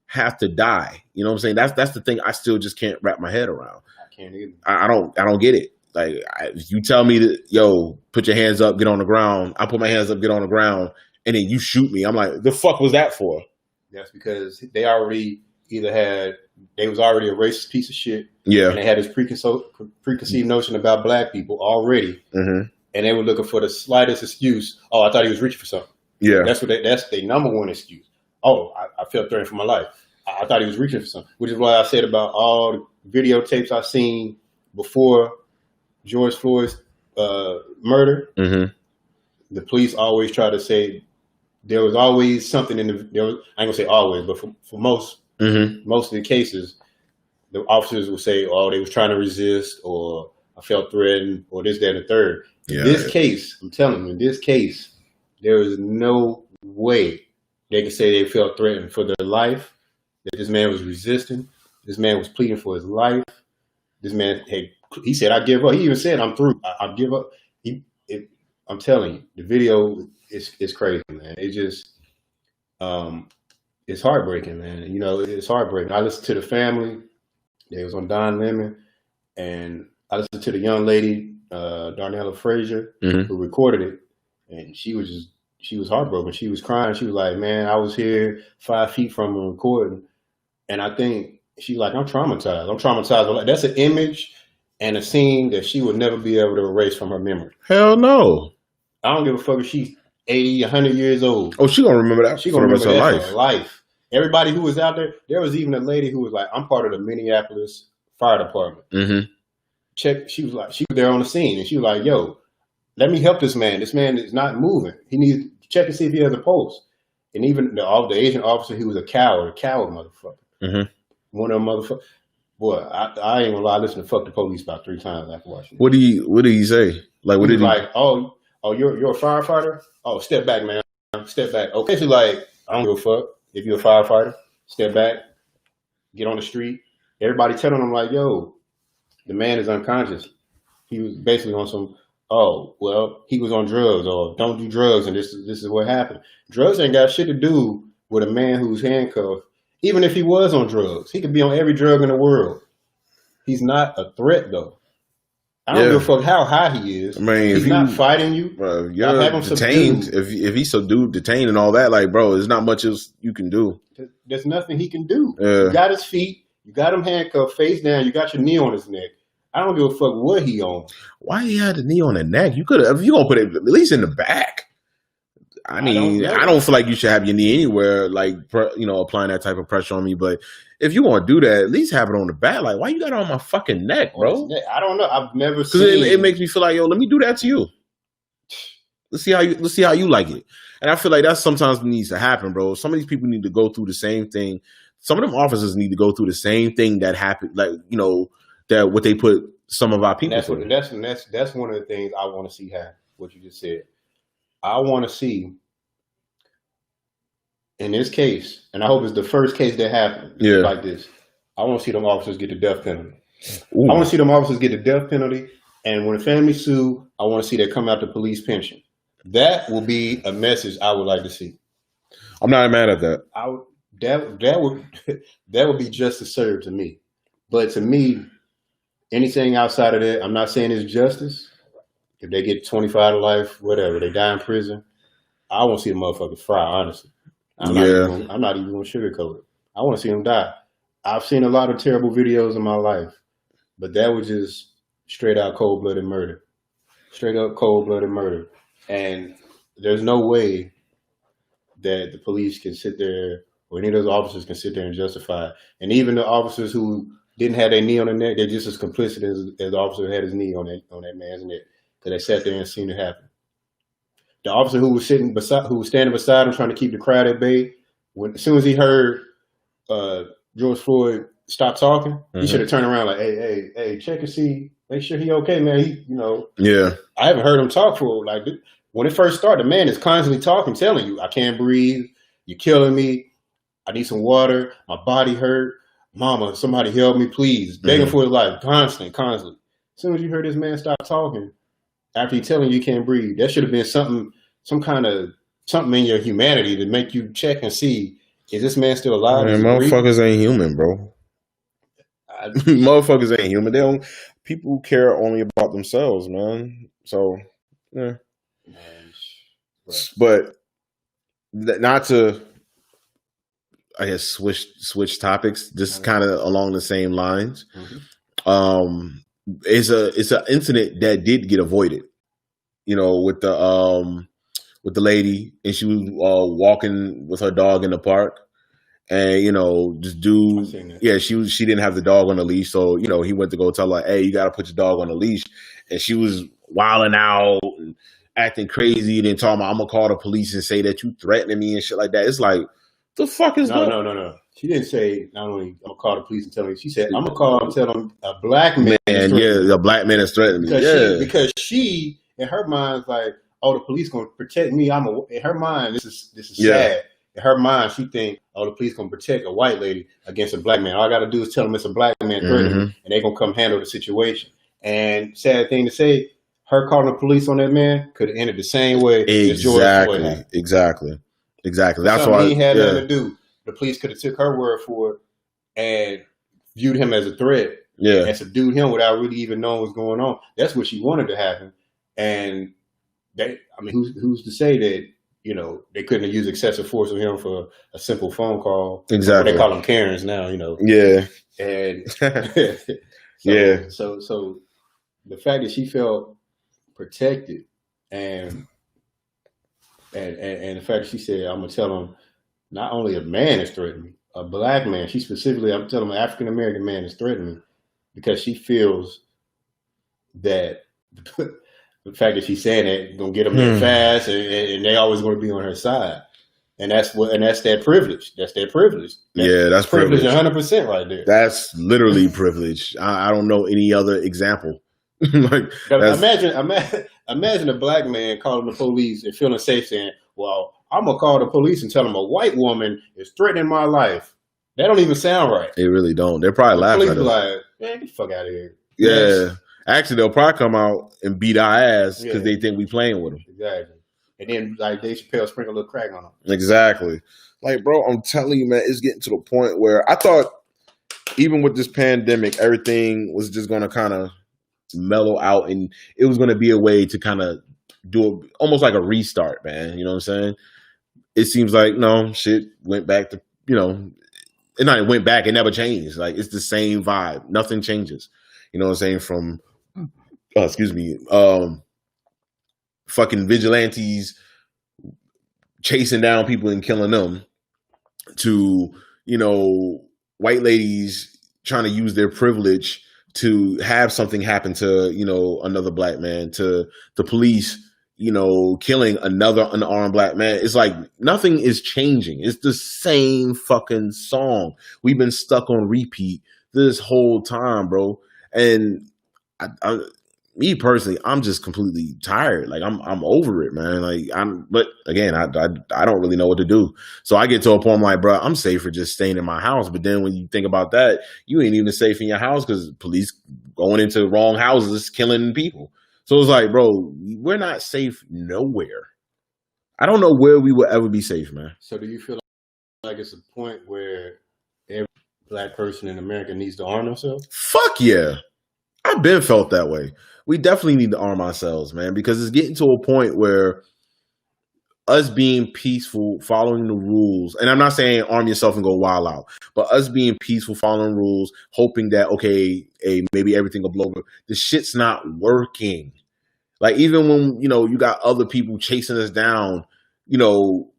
A: have to die? You know what I'm saying? That's the thing I still just can't wrap my head around.
B: I can't either.
A: I don't get it. Like, you tell me that, yo, put your hands up, get on the ground. I put my hands up, get on the ground, and then you shoot me. I'm like, the fuck was that for?
B: That's because they already they was already a racist piece of shit.
A: Yeah.
B: And they had this preconceived notion about black people already.
A: Mm-hmm.
B: And they were looking for the slightest excuse. Oh, I thought he was reaching for something.
A: Yeah.
B: That's their number one excuse. Oh, I felt threatened for my life. I thought he was reaching for something, which is what I said about all the videotapes I've seen before George Floyd's murder.
A: Mm-hmm.
B: The police always try to say there was always something I ain't gonna say always, but for most of the cases, the officers would say, oh, they was trying to resist, or I felt threatened, or this, that, and the third. In this case, I'm telling you, in this case, there is no way they can say they felt threatened for their life, that this man was resisting, this man was pleading for his life, this man, he said, I give up. He even said, I'm through. I give up. I'm telling you, the video is crazy, man. It just, it's heartbreaking, man. You know, it's heartbreaking. I listened to the family. They was on Don Lemon, and I listened to the young lady, Darnella Frazier, who recorded it, and she was heartbroken. She was crying. She was like, man, I was here 5 feet from her recording, and I think she's like, I'm traumatized. I'm traumatized. That's an image and a scene that she would never be able to erase from her memory.
A: Hell no.
B: I don't give a fuck if she's 80, 100 years old.
A: Oh, she gonna remember that.
B: She gonna remember that for life. Everybody who was out there was even a lady who was like, I'm part of the Minneapolis Fire Department. Mm-hmm. She was there on the scene, and she was like, yo, let me help this man. This man is not moving. He needs to check and see if he has a pulse. And even the Asian officer, he was a coward motherfucker. Mm-hmm. One of them motherfuckers. Boy, I ain't gonna lie, I listened to Fuck the Police about 3 times after watching it.
A: What did he say? Like, what did he
B: like? Oh, you're a firefighter? Oh, step back, man. Step back. Okay, so like, I don't give a fuck if you're a firefighter. Step back. Get on the street. Everybody telling him like, yo, the man is unconscious. He was basically on some, oh, well, he was on drugs, or don't do drugs, and this is what happened. Drugs ain't got shit to do with a man who's handcuffed. Even if he was on drugs, he could be on every drug in the world. He's not a threat, though. I don't give a fuck how high he is. I mean, he's not fighting you.
A: Bro, you're detained. If he's subdued, detained, and all that, like, bro, there's not much else you can do.
B: There's nothing he can do. You got his feet. You got him handcuffed, face down. You got your knee on his neck. I don't give a fuck what he on.
A: Why he had the knee on the neck? You could have. If you gonna put it at least in the back. I mean, I don't feel like you should have your knee anywhere, like, applying that type of pressure on me. But if you want to do that, at least have it on the back. Like, why you got it on my fucking neck, bro?
B: I don't know. I've never seen.
A: It makes me feel like, yo, let me do that to you. Let's see how you like it. And I feel like that sometimes needs to happen, bro. Some of these people need to go through the same thing. Some of them officers need to go through the same thing that happened, like, that what they put some of our people through.
B: That's one of the things I want to see happen. What you just said. I want to see, in this case, and I hope it's the first case that happened like this, I want to see them officers get the death penalty. Ooh. I want to see them officers get the death penalty, and when the family sue, I want to see that come out the police pension. That will be a message I would like to see.
A: I'm not mad at that.
B: That would be justice served to me. But to me, anything outside of that, I'm not saying it's justice. If they get 25 to life, whatever, they die in prison, I want to see the motherfuckers fry, honestly. I'm not even going to sugarcoat it. I want to see them die. I've seen a lot of terrible videos in my life, but that was just straight out cold-blooded murder. Straight up cold-blooded murder. And there's no way that the police can sit there, or any of those officers can sit there and justify it. And even the officers who didn't have their knee on their neck, they're just as complicit as the officer who had his knee on that man's neck. Because they sat there and seen it happen. The officer who was standing beside him, trying to keep the crowd at bay, as soon as he heard George Floyd stop talking, he should have turned around like, hey, check and see, make sure he okay, man. I haven't heard him talk for like when it first started. The man is constantly talking, telling you, I can't breathe, you're killing me, I need some water, my body hurt, mama, somebody help me, please, begging for his life, constantly. As soon as you heard this man stop talking, after he's telling you can't breathe, that should have been something in your humanity to make you check and see, is this man still alive?
A: Man, motherfuckers ain't human, bro. Motherfuckers ain't human. They don't. People care only about themselves, man. So, yeah.
B: Man,
A: But not to, I guess, switch topics. Just kind of along the same lines. Mm-hmm. It's an incident that did get avoided. You know, with the lady, and she was walking with her dog in the park. And, you know, this dude, she didn't have the dog on the leash. So, you know, he went to go tell her, hey, you got to put your dog on the leash. And she was wilding out and acting crazy. And then talking about, I'm going to call the police and say that you threatening me and shit like that. It's like, the fuck is that?
B: No. She didn't say, not only I'm going to call the police and tell me. She said, I'm going to call and tell them a black man.
A: A black man is threatening
B: me. Because she, in her mind, is like, oh, the police going to protect me. In her mind, this is sad. In her mind, she think, oh, the police gonna protect a white lady against a black man. All I gotta do is tell them it's a black man threatening me, and they gonna come handle the situation. And sad thing to say, her calling the police on that man could have ended the same way as George Floyd had.
A: Exactly. That's why
B: he had nothing to do. The police could have took her word for it and viewed him as a threat, and subdued him without really even knowing what's going on. That's what she wanted to happen. And who's to say that? You know, they couldn't have used excessive force on him for a simple phone call.
A: Exactly.
B: They call them Karens now, you know.
A: Yeah.
B: And So the fact that she felt protected and the fact that she said, I'm gonna tell them not only a man is threatening me, a black man. She specifically, I'm telling them an African American man is threatening me because she feels that the fact that she's saying that gonna get them there fast, and they always going to be on her side, and that's their privilege. That's their privilege.
A: That's privilege.
B: 100% right there.
A: That's literally privilege. I don't know any other example.
B: Imagine a black man calling the police and feeling safe, saying, "Well, I'm gonna call the police and tell them a white woman is threatening my life." That don't even sound right.
A: They really don't. They're probably laughing at us.
B: Like, man, get the fuck out of here.
A: Yeah. Yes. Actually, they'll probably come out and beat our ass because they think we playing with them.
B: Exactly. And then, like, Dave Chappelle sprinkle a little crack on them.
A: Exactly. Like, bro, I'm telling you, man, it's getting to the point where I thought even with this pandemic, everything was just going to kind of mellow out, and it was going to be a way to kind of do almost like a restart, man. You know what I'm saying? It seems like, no, shit went back to, you know, it went back. It never changed. Like, it's the same vibe. Nothing changes. You know what I'm saying? From fucking vigilantes chasing down people and killing them to, you know, white ladies trying to use their privilege to have something happen to, you know, another black man, to the police, you know, killing another unarmed black man. It's like nothing is changing. It's the same fucking song. We've been stuck on repeat this whole time, bro. And me personally, I'm just completely tired. Like I'm over it, man. Like but again, I don't really know what to do. So I get to a point I'm like, bro, I'm safer just staying in my house. But then when you think about that, you ain't even safe in your house because police going into wrong houses, killing people. So it's like, bro, we're not safe nowhere. I don't know where we will ever be safe, man.
B: So do you feel like it's a point where every black person in America needs to arm themselves?
A: Fuck yeah. I've been felt that way. We definitely need to arm ourselves, man, because it's getting to a point where us being peaceful, following the rules, and I'm not saying arm yourself and go wild out, but us being peaceful, following rules, hoping that, okay, hey, maybe everything will blow over. The shit's not working. Like, even when, you know, you got other people chasing us down, you know,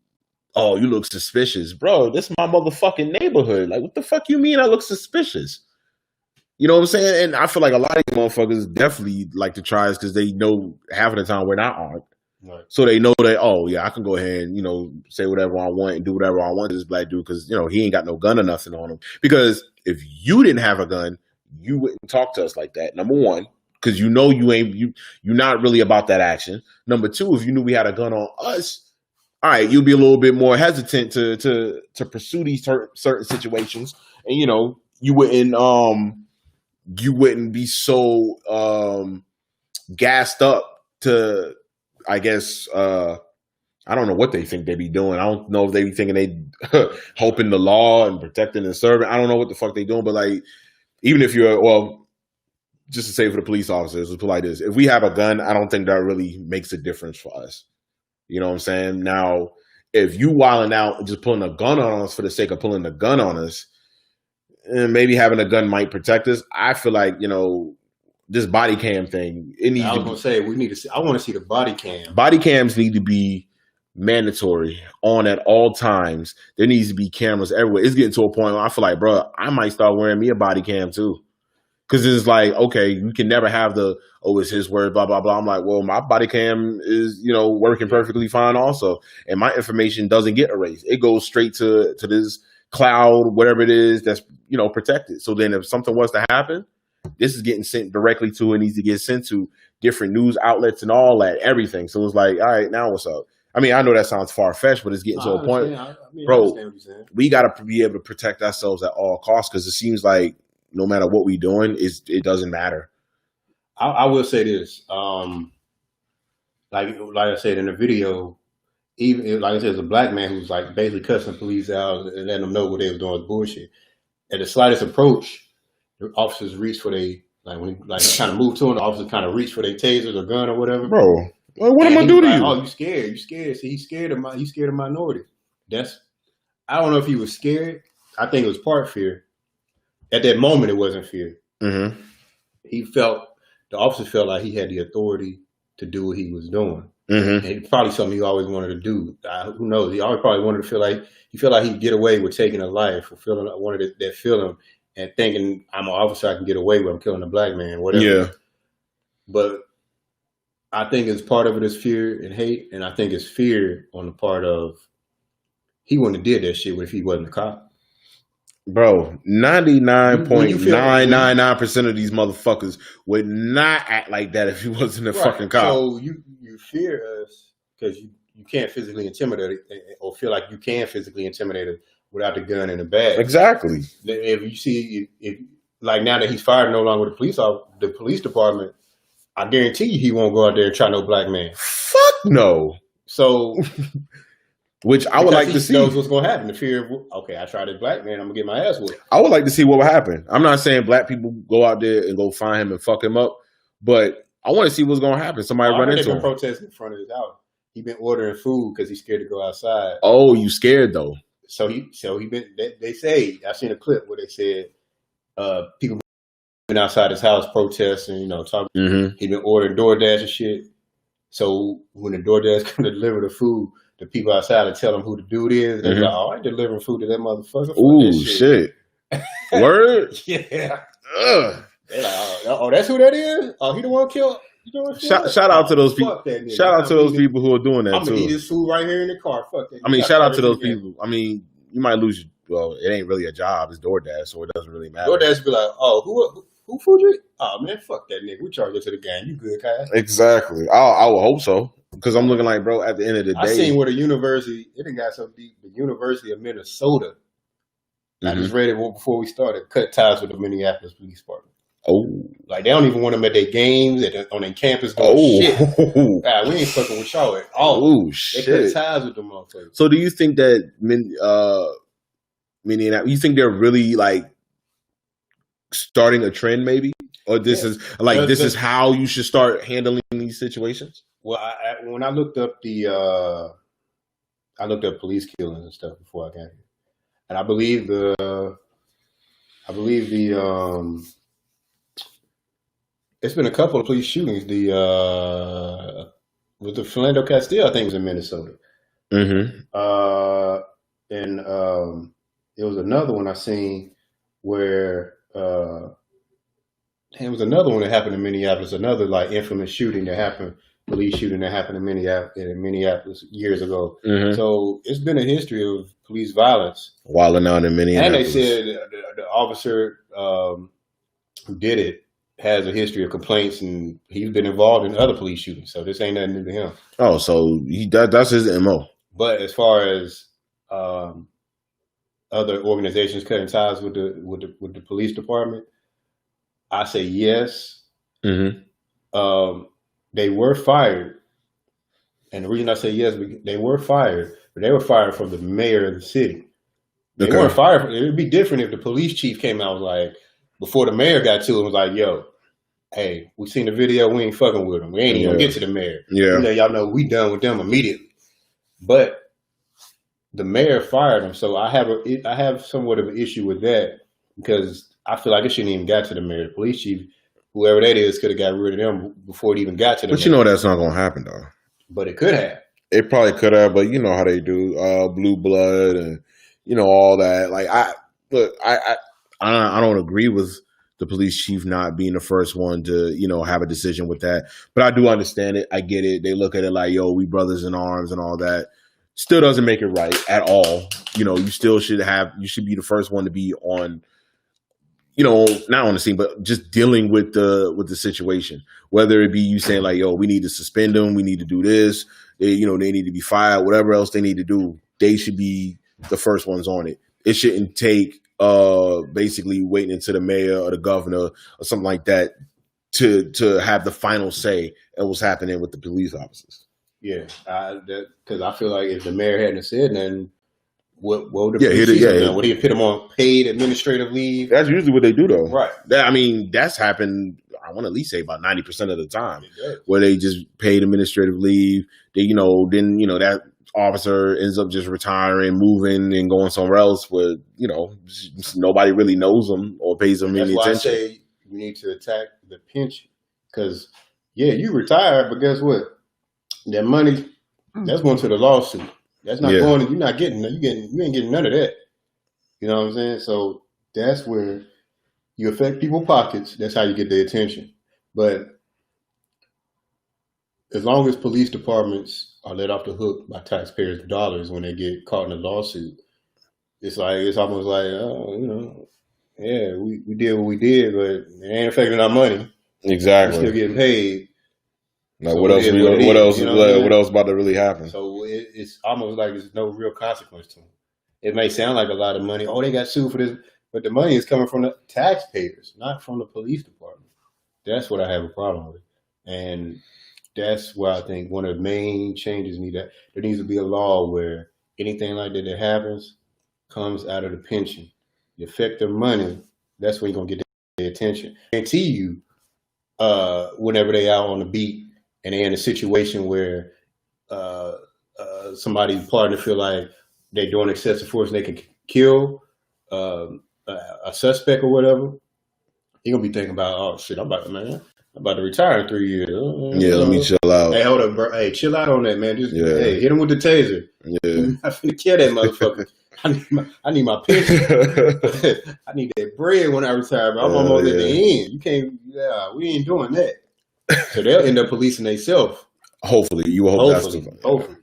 A: oh, you look suspicious. Bro, this is my motherfucking neighborhood. Like, what the fuck you mean I look suspicious? You know what I'm saying? And I feel like a lot of these motherfuckers definitely like to try us because they know half of the time we're not armed. Right. So they know that, oh, yeah, I can go ahead and, you know, say whatever I want and do whatever I want to this black dude because, you know, he ain't got no gun or nothing on him. Because if you didn't have a gun, you wouldn't talk to us like that, number one, because you know you're not really about that action. Number two, if you knew we had a gun on us, all right, you'd be a little bit more hesitant to pursue these certain situations. And, you know, you wouldn't be so gassed up to, I guess, I don't know what they think they be doing. I don't know if they be thinking they helping the law and protecting and serving. I don't know what the fuck they doing, but like even if you're, well, just to say for the police officers, let's put it like this. If we have a gun, I don't think that really makes a difference for us. You know what I'm saying? Now, if you wilding out and just pulling a gun on us for the sake of pulling a gun on us, and maybe having a gun might protect us, I feel like, this body cam thing, it needs
B: I was going to say, we need to see, I want to see the body cam.
A: Body cams need to be mandatory on at all times. There needs to be cameras everywhere. It's getting to a point where I feel like, bro, I might start wearing me a body cam too. Because it's like, okay, you can never have it's his word, blah, blah, blah. I'm like, well, my body cam is, working perfectly fine also. And my information doesn't get erased. It goes straight to this cloud, whatever it is that's, protected. So then if something was to happen, this is getting sent directly to, it needs to get sent to different news outlets and all that, everything. So it's like, all right, now what's up? I mean, I know that sounds far-fetched, but it's getting to a point. Bro, we got to be able to protect ourselves at all costs, because it seems like no matter what we're doing, it doesn't matter.
B: I will say this. Like I said in the video, even like I said, there's a black man who's like basically cussing the police out and letting them know what they was doing was bullshit. At the slightest approach, the officers reach for when kind of move to him, the officers kind of reach for their tasers or gun or whatever.
A: Bro, what am I doing to you?
B: Oh, you scared? You scared? See, he's scared of minority. I don't know if he was scared. I think it was part fear. At that moment, it wasn't fear.
A: Mm-hmm.
B: The officer felt like he had the authority to do what he was doing.
A: Mm-hmm.
B: And it's probably something he always wanted to do. Who knows? He always probably wanted to feel like he'd get away with taking a life, or wanted that feeling and thinking, I'm an officer, I can get away with killing a black man, whatever.
A: Yeah.
B: But I think it's part of it is fear and hate, and I think it's fear on the part of he wouldn't have did that shit if he wasn't a cop.
A: Bro, 99.999% of these motherfuckers would not act like that if he wasn't a fucking cop.
B: So you fear us because you can't physically intimidate or feel like you can physically intimidate us without the gun in the bag.
A: Exactly.
B: If you see, like now that he's fired no longer with the police department, I guarantee you he won't go out there and try no black man.
A: Fuck no.
B: So...
A: Which I would like to see.
B: He knows what's going to happen. The fear of, okay, I tried this black man, I'm going to get my ass whooped.
A: I would like to see what would happen. I'm not saying black people go out there and go find him and fuck him up, but I want to see what's going to happen. Somebody run into him.
B: Protesting in front of his house. He been ordering food because he's scared to go outside.
A: Oh, you scared though?
B: So he been. They say, I seen a clip where they said people been outside his house protesting, talking.
A: Mm-hmm.
B: He been ordering DoorDash and shit. So when the DoorDash come to deliver the food, the people outside to tell them who the dude is. They're like, oh, I ain't delivering food to that motherfucker.
A: Ooh, shit. Word?
B: Yeah. Ugh. They're like, oh, that's who that is? Oh, he the one killed?
A: Shout out to those people. Shout out to those people who are doing that too.
B: I'm going to eat this food right here in the car. Fuck that.
A: I mean, shout out to those people. I mean, you might lose, well, it ain't really a job. It's DoorDash, so it doesn't really matter.
B: DoorDash be like, oh, who food you? Oh, man, fuck that nigga. We charge it to the gang. You good, Kyle?
A: Exactly. I would hope so. Because I'm looking like, bro, at the end of the day.
B: I seen where the university, it done got so deep, the University of Minnesota, I just read it before we started, cut ties with the Minneapolis Police Department.
A: Oh.
B: Like, they don't even want them at their games, on their campus doing shit. God, we ain't fucking with y'all at all.
A: Oh, shit.
B: They cut ties with them motherfuckers.
A: So do you think that Minneapolis, you think they're really, like, starting a trend maybe? Or this is how you should start handling these situations?
B: Well, when I looked up police killings and stuff before I got here, and I believe it's been a couple of police shootings. With the Philando Castile, I think was in Minnesota.
A: Mm-hmm.
B: And there was another one I seen where it was another one that happened in Minneapolis. Another like infamous shooting that happened. Police shooting that happened in Minneapolis years ago. Mm-hmm. So it's been a history of police violence.
A: Wilding out in Minneapolis.
B: And they said the officer who did it has a history of complaints, and he's been involved in other police shootings. So this ain't nothing new to him.
A: Oh, so that's his MO.
B: But as far as other organizations cutting ties with the police department, I say yes.
A: Mm-hmm.
B: They were fired, and the reason I say yes, they were fired, but they were fired from the mayor of the city. They weren't fired. It would be different if the police chief came out and was like, before the mayor got to it, was like, yo, hey, we seen the video, we ain't fucking with them. We ain't even gonna get to the mayor.
A: Yeah.
B: We let y'all know we done with them immediately. But the mayor fired him, so I have somewhat of an issue with that because I feel like it shouldn't even got to the mayor. The police chief, whoever that is, could have got rid of them before it even got to the mayor.
A: But you know that's not gonna happen though.
B: But it could have.
A: It probably could have, but you know how they do, blue blood and you know all that. Like I don't agree with the police chief not being the first one to, you know, have a decision with that. But I do understand it. I get it. They look at it like, yo, we brothers in arms and all that. Still doesn't make it right at all. You know, you should be the first one to be on, you know, not on the scene, but just dealing with the situation. Whether it be you saying like, yo, we need to suspend them, we need to do this, they need to be fired, whatever else they need to do, they should be the first ones on it. It shouldn't take basically waiting until the mayor or the governor or something like that to have the final say at what's happening with the police officers.
B: Yeah, because I feel like if the mayor hadn't said nothing, what would the police done? Would he have put them on paid administrative leave?
A: That's usually what they do, though.
B: Right.
A: That's happened. I want to at least say about 90% of the time, where they just paid administrative leave. They, then that officer ends up just retiring, moving, and going somewhere else where nobody really knows them or pays them any attention. That's why I say
B: you need to attack the pension because you retired, but guess what? That money that's going to the lawsuit. That's not going. You're not getting. You ain't getting none of that. You know what I'm saying? So that's where you affect people's pockets. That's how you get their attention. But as long as police departments are let off the hook by taxpayers' dollars when they get caught in a lawsuit, it's almost like, we did what we did, but it ain't affecting our money.
A: Exactly.
B: We're still getting paid.
A: Like, so what else about to really happen?
B: So it's almost like there's no real consequence to them. It may sound like a lot of money. Oh, they got sued for this, but the money is coming from the taxpayers, not from the police department. That's what I have a problem with, and that's why I think one of the main changes there needs to be a law where anything like that happens comes out of the pension. You affect their money, that's when you're gonna get their attention. I guarantee you, whenever they out on the beat. And they're in a situation where somebody's partner feel like they're doing excessive force and they can kill a suspect or whatever, you're going to be thinking about, oh, shit, I'm about to retire in 3 years.
A: Let me chill out.
B: Hey, hold up, bro. Hey, chill out on that, man. Just hit him with the taser. Yeah. I'm finna kill that motherfucker. I need my pension. I need that bread when I retire, but I'm almost at the end. You can't, we ain't doing that. So they'll end up policing themselves.
A: Hopefully. You hope
B: Hopefully.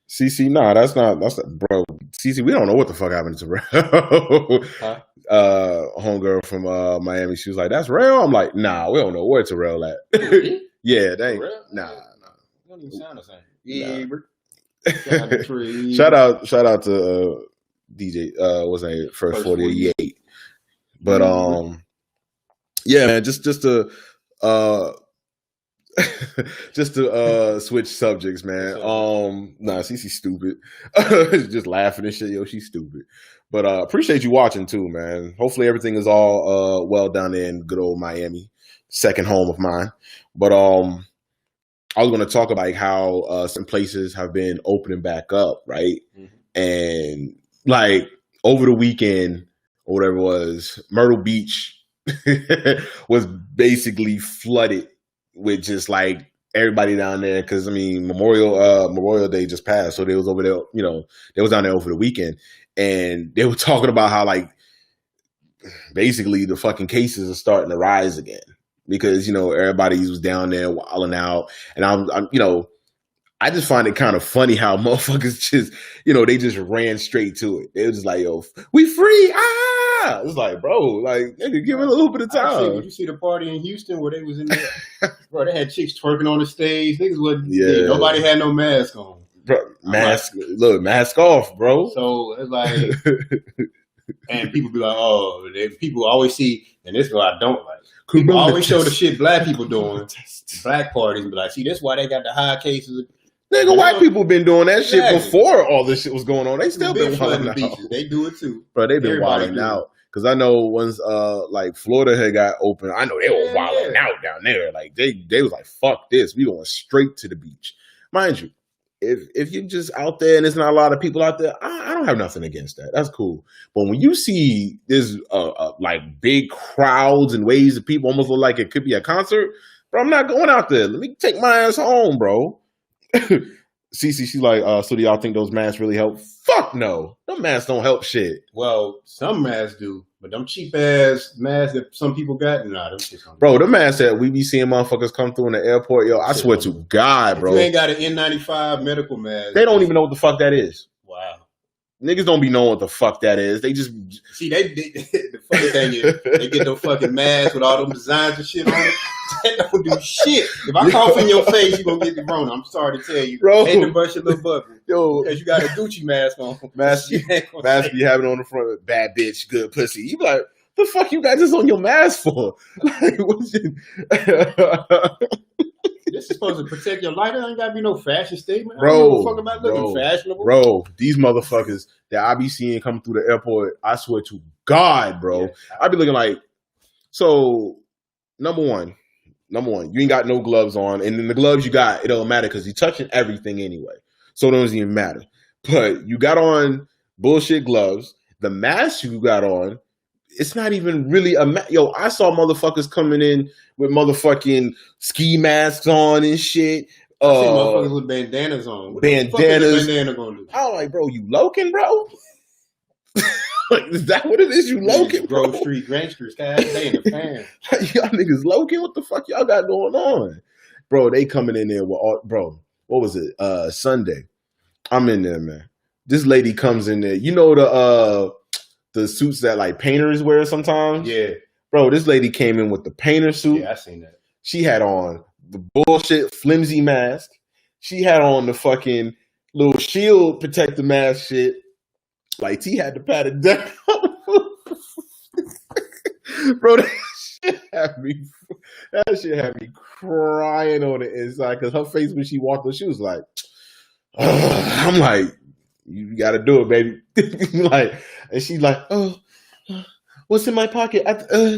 A: CC, that's not, bro. CC, we don't know what the fuck happened to Rail. Homegirl from Miami, she was like, that's Rail? I'm like, nah, we don't know where Terrell at. Yeah, they ain't. Nah.
B: You don't even sound the same. Yeah,
A: shout out to DJ, what's his name? First 48. But, yeah, man, just to switch subjects, man. Cece's stupid. Just laughing and shit. Yo, she's stupid. But appreciate you watching too, man. Hopefully everything is all well down there in good old Miami, second home of mine. But I was going to talk about how some places have been opening back up, right? Mm-hmm. And like over the weekend or whatever it was, Myrtle Beach was basically flooded with just like everybody down there because Memorial Day just passed, so they was over there. They was down there over the weekend, and they were talking about how like basically the fucking cases are starting to rise again because everybody was down there wilding out, and I'm I just find it kind of funny how motherfuckers just they just ran straight to it. They was just like, yo, we free. It's like, bro, like, give it a little bit of time.
B: Did you see the party in Houston where they was in there? Bro, they had chicks twerking on the stage. Niggas wasn't. Yeah. Nobody had no mask on.
A: Bro, mask off, bro.
B: So it's like, and people be like, people always see, and this is what I don't like. People always show the shit black people doing, black parties, but like, see, that's why they got the high cases.
A: Nigga, white people been doing that shit before all this shit was going on. They still been wilding out.
B: They do it too.
A: Bro, they been wilding out. Because I know once like Florida had got open, I know they were wilding out down there. Like they was like, fuck this, we going straight to the beach. Mind you, if you're just out there and there's not a lot of people out there, I don't have nothing against that. That's cool. But when you see this like big crowds and waves of people, almost look like it could be a concert, bro, I'm not going out there. Let me take my ass home, bro. Cece, she's like, so do y'all think those masks really help? Fuck no. Them masks don't help shit.
B: Well, some masks do, but them cheap ass masks that some people got, nah, them shit don't.
A: Bro, the masks that we be seeing motherfuckers come through in the airport, yo, I swear to God, bro.
B: If you ain't got an N95 medical mask,
A: they don't even know what the fuck that is.
B: Wow.
A: Niggas don't be knowing what the fuck that is. They just
B: see the funny thing is they get them fucking masks with all them designs and shit on it. That don't do shit. If I cough in your face, you gonna get the corona. I'm sorry to tell you, bro. Ain't to brush your little bubble, yo, because you got a Gucci mask on.
A: Mask be having on the front. Bad bitch, good pussy. You be like, the fuck you got this on your mask for? Like, what's
B: this is supposed to protect your life. There ain't gotta be no fashion statement.
A: Bro,
B: I don't give a fuck about looking fashionable.
A: Bro, these motherfuckers that I be seeing come through the airport, I swear to God, bro. Yeah. I be looking like, so, number one, you ain't got no gloves on. And then the gloves you got, it don't matter because you're touching everything anyway. So it doesn't even matter. But you got on bullshit gloves. The mask you got on, it's not even really a mask. Yo, I saw motherfuckers coming in with motherfucking ski masks on and shit.
B: I see motherfuckers with bandanas on. What
A: bandanas.
B: The fuck is a bandana gonna do?
A: I was like, bro, you loking, bro? Like, is that what it is? You loking, bro?
B: Grove Street gangsters, they in the fan.
A: Y'all niggas loking? What the fuck y'all got going on? Bro, they coming in there with all, bro, what was it? Sunday. I'm in there, man. This lady comes in there. You know the suits that like painters wear sometimes?
B: Yeah.
A: Bro, this lady came in with the painter suit.
B: Yeah, I seen that.
A: She had on the bullshit flimsy mask. She had on the fucking little shield protective mask shit. Like, T had to pat it down. Bro, that shit had me crying on the inside because her face when she walked in, she was like, I'm like, you got to do it, baby. Like, and she's like, oh, what's in my pocket?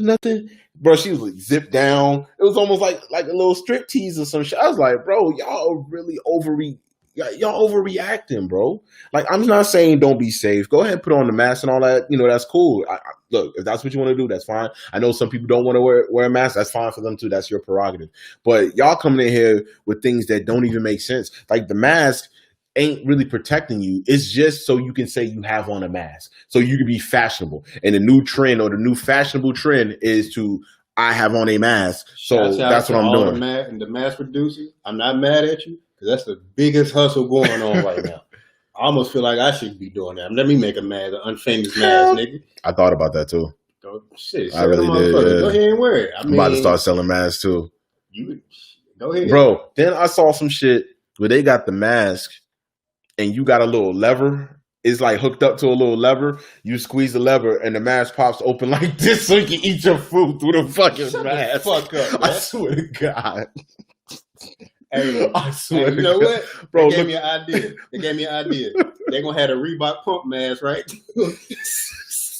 A: Nothing. Bro, she was like zipped down. It was almost like a little strip tease or some shit. I was like, bro, y'all are really y'all overreacting, bro. Like, I'm not saying don't be safe. Go ahead and put on the mask and all that. You know, that's cool. Look, if that's what you want to do, that's fine. I know some people don't want to wear a mask. That's fine for them too. That's your prerogative. But y'all coming in here with things that don't even make sense. Like, the mask ain't really protecting you. It's just so you can say you have on a mask. So you can be fashionable. And the new trend or the new fashionable trend is to, I have on a mask. So that's what I'm doing.
B: The mask producers, I'm not mad at you because that's the biggest hustle going on right now. I almost feel like I should be doing that. Let me make a mask, an unfamous mask, nigga.
A: I thought about that too.
B: Shit,
A: I really did. Yeah.
B: Go ahead and wear it.
A: I'm about to start selling masks too.
B: Go ahead.
A: Bro, then I saw some shit where they got the mask and you got a little lever. It's like hooked up to a little lever. You squeeze the lever and the mask pops open like this so you can eat your food through the fucking mask.
B: The fuck up, man.
A: I swear to God.
B: Hey,
A: I swear
B: you know what?
A: Bro,
B: they gave me an idea. They're going to have a Reebok pump mask, right?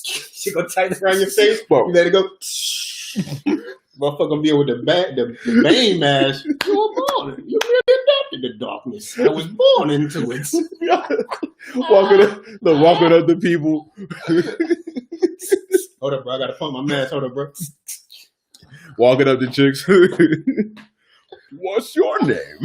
B: She going to tighten around your face. Bro. You let it go. Motherfucker gonna be with the Bane mask. You were born. You really adopted the darkness. I was born into it.
A: walking up to people.
B: Hold up, bro. I gotta pump my mask. Hold up, bro.
A: Walking up to chicks. What's your name?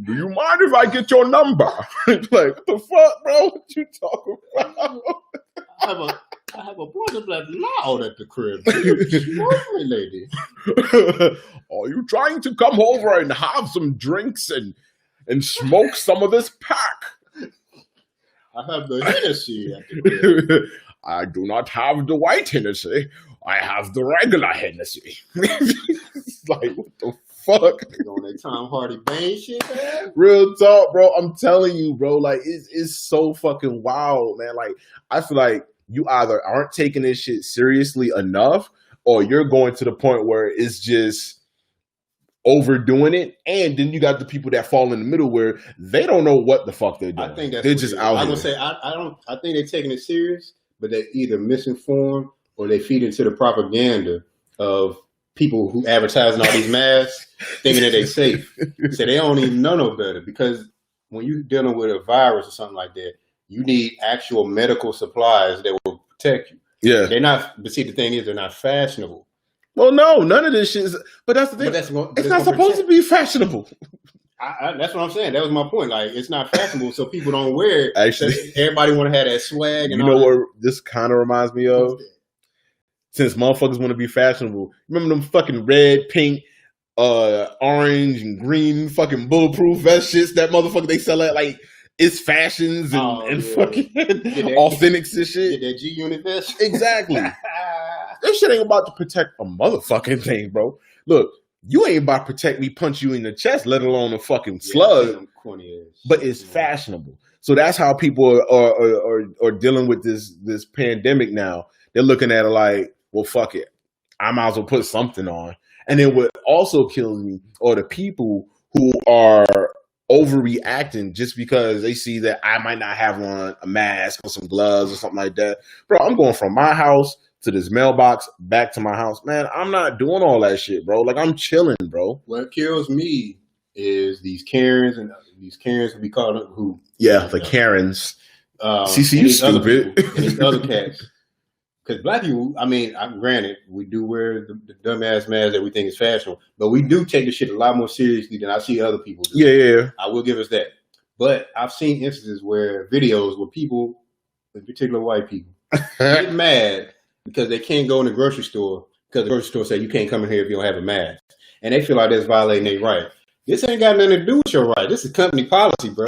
A: Do you mind if I get your number? Like, what the fuck, bro? What you talking about?
B: I have a brother that's loud at the crib. Excuse me, lady.
A: Are you trying to come over and have some drinks and smoke some of this pack?
B: I have the Hennessy at the crib.
A: I do not have the white Hennessy. I have the regular Hennessy. Like, what the fuck?
B: You on that Tom Hardy Bane shit, man?
A: Real talk, bro. I'm telling you, bro. Like, it's so fucking wild, man. Like, I feel like you either aren't taking this shit seriously enough or you're going to the point where it's just overdoing it. And then you got the people that fall in the middle where they don't know what the fuck they're doing.
B: I think that's
A: they're just out
B: I'm
A: here.
B: gonna say I think they're taking it serious, but they're either misinformed or they feed into the propaganda of people who advertising all these masks thinking that they're safe. So they don't even know no better, because when you're dealing with a virus or something like that, you need actual medical supplies that will protect you.
A: Yeah.
B: They're not, but see, the thing is, they're not fashionable.
A: Well, no, none of this shit is, but that's the thing. It's not supposed to be fashionable.
B: That's what I'm saying. That was my point. Like, it's not fashionable, so people don't wear it.
A: Actually,
B: everybody want to have that swag. And
A: you know what this kind of reminds me of? Since motherfuckers want to be fashionable, remember them fucking red, pink, orange, and green fucking bulletproof vest shits that motherfucker they sell at like it's fashions and fucking authentics and shit.
B: That G-Unit vest.
A: Exactly. This shit ain't about to protect a motherfucking thing, bro. Look, you ain't about to protect me, punch you in the chest, let alone a fucking slug. But it's fashionable. So that's how people are dealing with this pandemic now. They're looking at it like, well, fuck it. I might as well put something on. And then what also kills me are the people who are overreacting just because they see that I might not have on a mask or some gloves or something like that. Bro, I'm going from my house to this mailbox back to my house. Man, I'm not doing all that shit, bro. Like, I'm chilling, bro.
B: What kills me is these Karens and these Karens we call them who.
A: Yeah, the Karens. CC, you stupid.
B: And these other cats. Because black people, I mean, granted, we do wear the dumbass mask that we think is fashionable, but we do take the shit a lot more seriously than I see other people do.
A: Yeah.
B: I will give us that. But I've seen instances where videos where people, in particular white people, get mad because they can't go in the grocery store because the grocery store say you can't come in here if you don't have a mask. And they feel like that's violating their right. This ain't got nothing to do with your right. This is company policy, bro.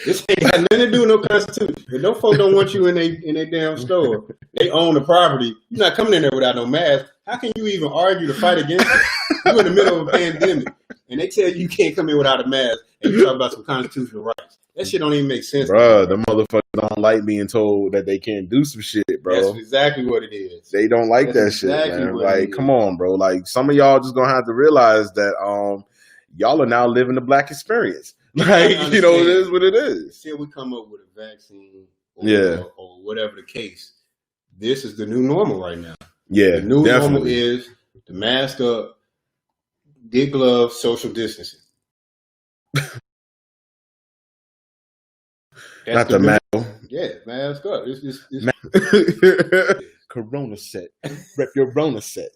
B: This ain't got nothing to do with no constitution. If those folks don't want you in their damn store, they own the property. You're not coming in there without no mask. How can you even argue to fight against it? You're in the middle of a pandemic, and they tell you can't come in without a mask, and you talk about some constitutional rights. That shit don't even make sense.
A: Bro, the motherfuckers don't like being told that they can't do some shit, bro.
B: That's exactly what it is.
A: They don't like that shit, man. Like, come on, bro. Like, some of y'all just gonna have to realize that y'all are now living the black experience. Like, you know, it is what it is.
B: Until we come up with a vaccine or whatever the case, this is the new normal right now.
A: Yeah,
B: the new normal is the mask up, get gloves, social distancing.
A: Not the mask.
B: Yeah, mask up. It's
A: Corona set. Rep your Rona set.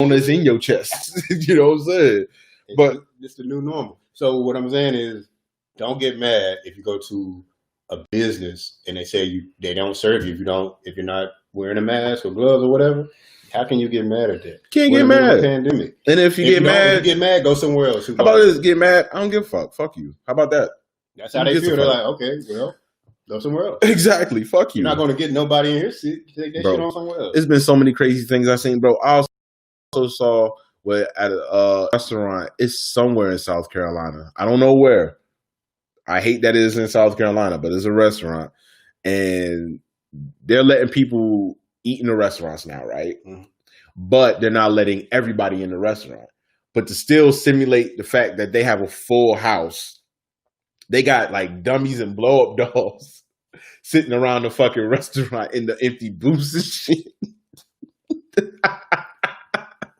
A: Rona's in your chest. You know what I'm saying? But
B: it's the new normal. So what I'm saying is, don't get mad if you go to a business and they say they don't serve you if you're not wearing a mask or gloves or whatever. How can you get mad at that?
A: Can't get mad.
B: Pandemic.
A: And if you get mad,
B: go somewhere else.
A: How about this? Get mad. I don't give a fuck. Fuck you. How about that?
B: That's how they feel. They're like, okay, well, go somewhere else.
A: Exactly. Fuck you.
B: You're not going to get nobody in here. Take that shit on somewhere else.
A: It's been so many crazy things I've seen, bro. I also saw at a restaurant. It's somewhere in South Carolina. I don't know where. I hate that it is in South Carolina, but it's a restaurant. And they're letting people eat in the restaurants now, right? Mm-hmm. But they're not letting everybody in the restaurant. But to still simulate the fact that they have a full house, they got like dummies and blow-up dolls sitting around the fucking restaurant in the empty booths and shit.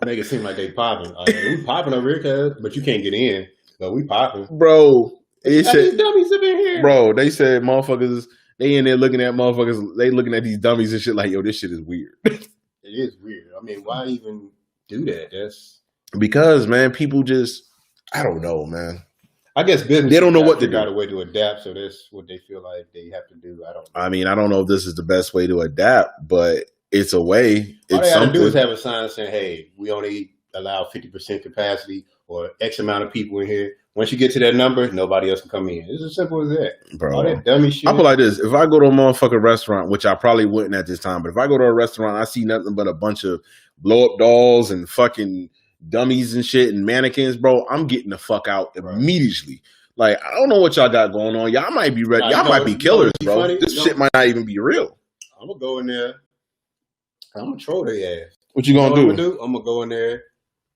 B: Make it seem like they popping. We popping over here, but you can't get in. But we popping.
A: Bro, they said,
B: these dummies up in here.
A: Bro, they said motherfuckers, they in there looking at motherfuckers, they looking at these dummies and shit like, yo, this shit is weird.
B: It is weird. I mean, why even do that? That's
A: because, man, people just, I don't know, man.
B: I guess business.
A: They don't know what to do.
B: Got a way to adapt, so that's what they feel like they have to do. I don't know.
A: I mean, I don't know if this is the best way to adapt, but it's a way.
B: All they have to do is have a sign saying, hey, we only allow 50% capacity or X amount of people in here. Once you get to that number, nobody else can come in. It's as simple as that.
A: Bro,
B: all that dummy shit.
A: I feel like this. If I go to a motherfucking restaurant, which I probably wouldn't at this time, but if I go to a restaurant, I see nothing but a bunch of blow-up dolls and fucking dummies and shit and mannequins, bro, I'm getting the fuck out immediately. Like, I don't know what y'all got going on. Y'all might be ready. Y'all might be killers, bro.
B: Funny?
A: This shit might not even be real.
B: I'm going to go in there. I'm going to troll their ass.
A: What you going to do?
B: I'm going to go in there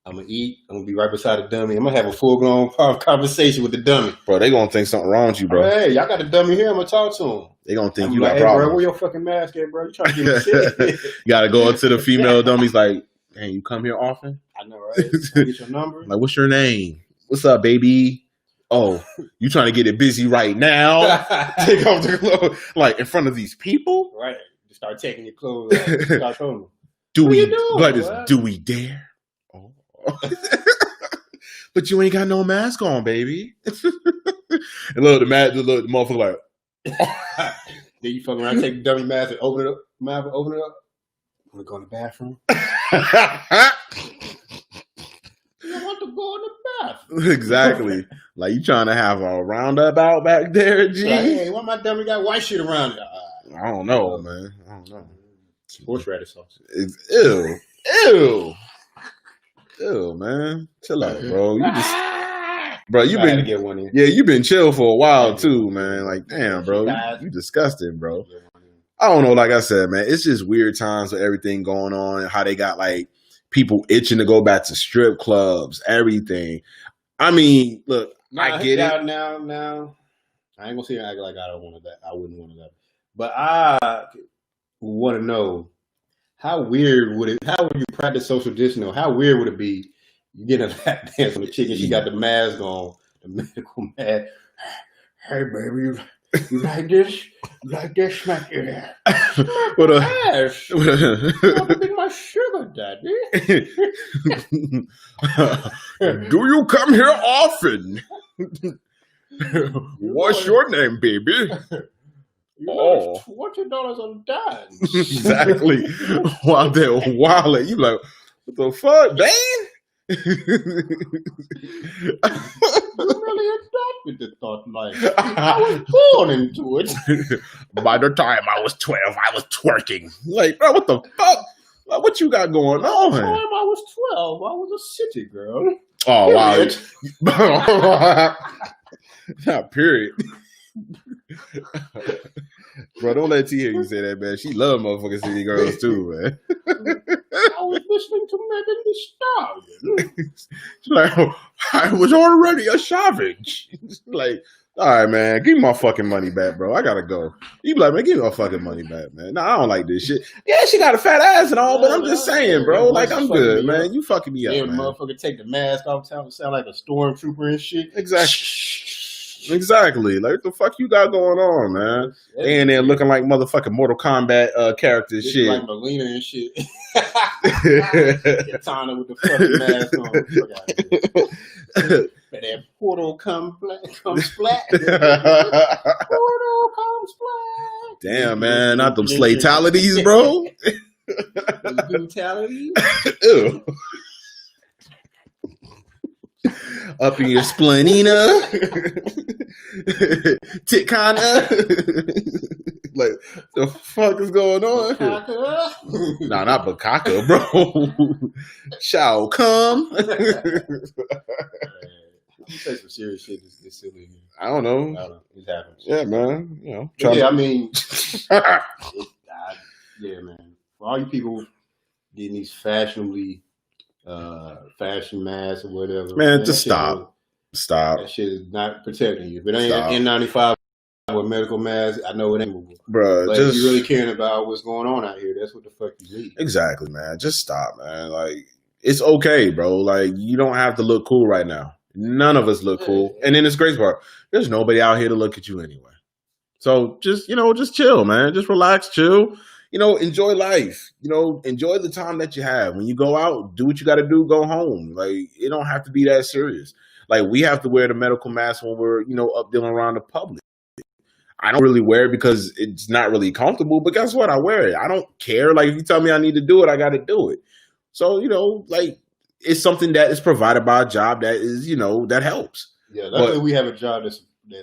B: I'm gonna eat. I'm gonna be right beside the dummy. I'm gonna have a full blown conversation with the dummy.
A: Bro, they gonna think something wrong with you, bro.
B: Hey, y'all got the dummy here. I'm gonna talk to him.
A: They gonna think
B: I'm
A: you
B: like,
A: got
B: hey,
A: problems.
B: bro, where your fucking mask at, bro? You trying to get me sick?
A: You gotta go up to the female dummies like, hey, you come here often?
B: I know, right? Can I get your number?
A: Like, what's your name? What's up, baby? Oh, you trying to get it busy right now? Take off the clothes, like in front of these people?
B: Right. Just start taking your clothes off. Start showing them.
A: Do
B: What
A: we?
B: you doing,
A: Like,
B: what?
A: do we dare? Oh. But you ain't got no mask on, baby. And look, the motherfucker like.
B: Then you fuck around, take the dummy mask and open it up. Mouth and open it up. Want to go in the bathroom? You want to go in the bathroom?
A: Exactly. Like you trying to have a roundabout back there, G?
B: Like, hey, why my dummy got white shit around it?
A: I don't know, man. I don't know.
B: Horseradish sauce.
A: Ew, man. Chill out, bro. You just, bro. You been
B: get one in.
A: Yeah, you been chill for a while too, man. Like, damn, bro. You disgusting, bro. I don't know. Like I said, man, it's just weird times with everything going on. How they got like people itching to go back to strip clubs, everything. I mean, look, I get it.
B: Now, I ain't gonna say act like I don't want that. I wouldn't want that. But I want to know how weird would you practice social distancing? How weird would it be? You get a lap dance on the chick and she got the mask on, the medical mask. Hey, baby, you like this? You like this? Smack your ass.
A: What a
B: ass. You want to be my sugar daddy?
A: Do you come here often? What's your name, baby?
B: $20 on dime.
A: Exactly. While they're wilding, you like, what the fuck, Dane?
B: You really adopted the thought life. I was born into it.
A: By the time I was 12, I was twerking. Like, bro, what the fuck? Like, what you got going on?
B: By the time I was 12, I was a city girl.
A: Oh, wow. Not period. Bro, don't let T hear you say that, man. She love motherfucking city girls too, man.
B: I was listening to Megan Thee Stallion.
A: She's like, oh, I was already a savage. Like, all right, man, give me my fucking money back, bro. I gotta go. You be like, man, give me my fucking money back, man. No, I don't like this shit. Yeah, she got a fat ass and all, but I'm just saying, bro. Like, I'm good, man. You fucking me up, man.
B: Motherfucker take the mask off, sound like a stormtrooper and shit.
A: Exactly. Like, what the fuck you got going on, man? And they're looking like motherfucking Mortal Kombat characters, shit.
B: Like Melina and shit. Katana with the fucking mask on. And that portal comes splat. Portal comes splat.
A: Damn, man. Not them slatalities, bro.
B: Brutalities?
A: Ew. Up in your splenina. Tikana. Like, the fuck is going on here? Nah, not Bakaka, bro. Shall come.
B: You say some serious shit. It's silly.
A: I don't know.
B: It happens.
A: Yeah, man. You know.
B: Yeah, I mean, yeah, man. For all you people getting these fashionably fashion masks or whatever,
A: man, just stop.
B: That shit is not protecting you. If it ain't an N95 or medical mask, I know it ain't.
A: Bro,
B: but if you really caring about what's going on out here, that's what the fuck you need.
A: Exactly, man. Just stop, man. Like, it's okay, bro. Like, you don't have to look cool right now. None of us look cool. And then this crazy part, there's nobody out here to look at you anyway. So just, just chill, man. Just relax, chill. Enjoy life. Enjoy the time that you have. When you go out, do what you got to do, go home. Like, it don't have to be that serious. Like, we have to wear the medical mask when we're, up dealing around the public. I don't really wear it because it's not really comfortable, but guess what? I wear it. I don't care. Like, if you tell me I need to do it, I got to do it. So, like, it's something that is provided by a job that is, that helps.
B: Yeah, luckily we have a job that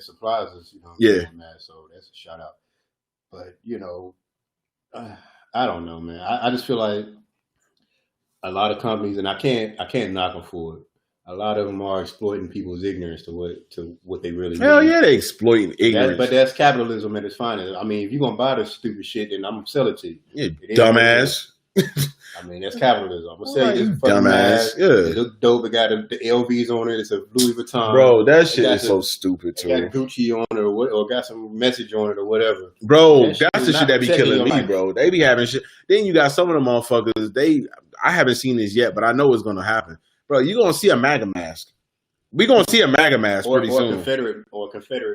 B: supplies us,
A: yeah.
B: So that's a shout out. But, I don't know, man. I just feel like a lot of companies, and I can't knock them for it. A lot of them are exploiting people's ignorance to what they really
A: Hell
B: need.
A: Yeah, they exploiting ignorance.
B: But that's capitalism at its finest. I mean, if you're gonna buy this stupid shit, then I'm gonna sell it to you.
A: Yeah, dumbass.
B: I mean, that's capitalism. I'm gonna sell
A: Like,
B: you
A: you
B: this fucking
A: dumbass.
B: mask.
A: Yeah.
B: It look dope. It got the LVs on it. It's a Louis Vuitton.
A: Bro, that shit is so stupid
B: It
A: too.
B: got Gucci on it or got some message on it or whatever.
A: Bro, that's the shit that be killing me,
B: life.
A: bro. They be having shit. Then you got some of them motherfuckers. I haven't seen this yet, but I know it's gonna happen. Bro, you gonna see a MAGA mask. We gonna see a MAGA mask pretty soon.
B: Confederate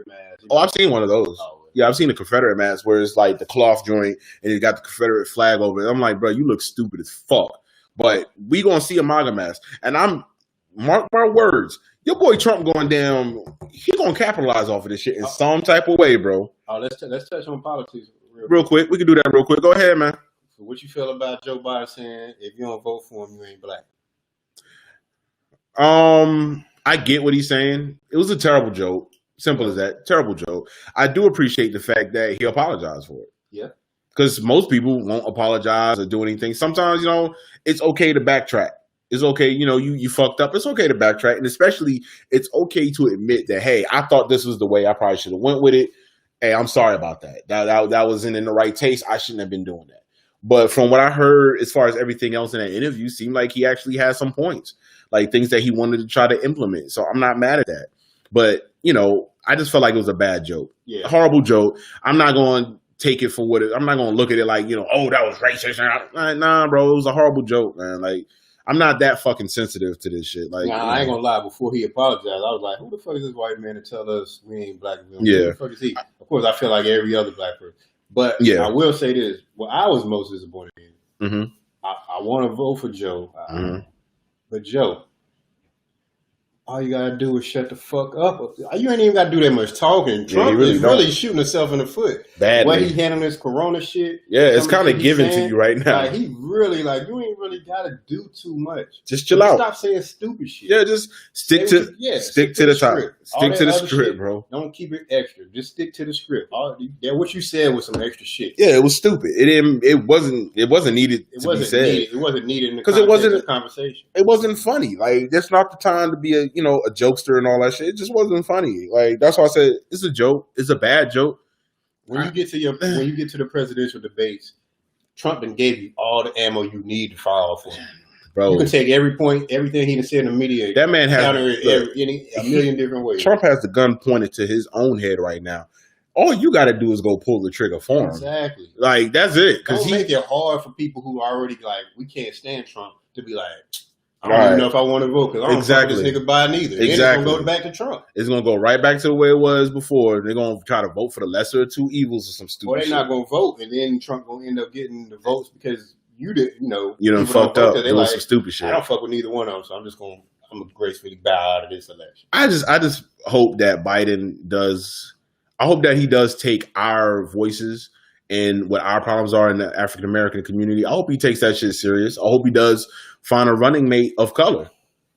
B: mask.
A: Oh, I've seen one of those.
B: Oh,
A: yeah, I've seen a Confederate mask where it's like the cloth joint and it got the Confederate flag over it. I'm like, bro, you look stupid as fuck. But we gonna see a MAGA mask, and mark my words. Your boy Trump going down. He gonna capitalize off of this shit in some type of way, bro.
B: Oh, let's touch on politics
A: real quick. We can do that real quick. Go ahead, man.
B: So what you feel about Joe Biden saying if you don't vote for him, you ain't black?
A: I get what he's saying. It was a terrible joke. Simple as that. Terrible joke. I do appreciate the fact that he apologized for it.
B: Yeah.
A: Because most people won't apologize or do anything. Sometimes, it's okay to backtrack. It's okay, you fucked up. It's okay to backtrack. And especially, it's okay to admit that, hey, I thought this was the way. I probably should have went with it. Hey, I'm sorry about that. That wasn't in the right taste. I shouldn't have been doing that. But from what I heard, as far as everything else in that interview, seemed like he actually had some points. Like things that he wanted to try to implement. So I'm not mad at that. But, I just felt like it was a bad joke.
B: Yeah.
A: A horrible joke. I'm not going to take it for what it, I'm not going to look at it like, oh, that was racist. Nah, bro, it was a horrible joke, man. Like, I'm not that fucking sensitive to this shit. Like,
B: I ain't going to lie. Before he apologized, I was like, who the fuck is this white man to tell us we ain't black?
A: Yeah.
B: Who the fuck is he? Of course, I feel like every other black person. But I will say this. What I was most disappointed in,
A: mm-hmm.
B: I want to vote for Joe. But Joe, all you gotta do is shut the fuck up. You ain't even gotta do that much talking. Trump is really shooting himself in the foot.
A: Badly.
B: The way he handling this corona shit.
A: Yeah, it's kind of given to you right now.
B: Like, he really, you ain't really gotta do too much.
A: Just chill out.
B: Stop saying stupid shit.
A: Yeah, just stick to the top. Stick to the script, bro.
B: Don't keep it extra. Just stick to the script. What you said was some extra shit.
A: Yeah, it was stupid. It wasn't needed to be said.
B: It wasn't needed
A: because it wasn't a
B: conversation.
A: It wasn't funny. Like, that's not the time to be a jokester and all that shit. It just wasn't funny. Like, that's why I said it's a joke. It's a bad joke.
B: When you get to the presidential debates, Trump done gave you all the ammo you need to fire off him. Bro, you can take everything he done said in the media.
A: That man has
B: a million different ways.
A: Trump has the gun pointed to his own head right now. All you got to do is go pull the trigger for him.
B: Exactly.
A: Like, that's it.
B: Don't make it hard for people who already we can't stand Trump to be like, I don't even know if I want to vote because I don't fuck this nigga Biden either. Then it's going to go back to Trump.
A: It's going to go right back to the way it was before. They're going to try to vote for the lesser of two evils or some stupid
B: Or they're not going to vote, and then Trump going to end up getting the votes because you done
A: fucked up doing some stupid shit.
B: I don't fuck with neither one of them, so I'm going to gracefully bow out of this election.
A: I just hope that Biden does. I hope that he does take our voices and what our problems are in the African American community. I hope he takes that shit serious. I hope he does find a running mate of color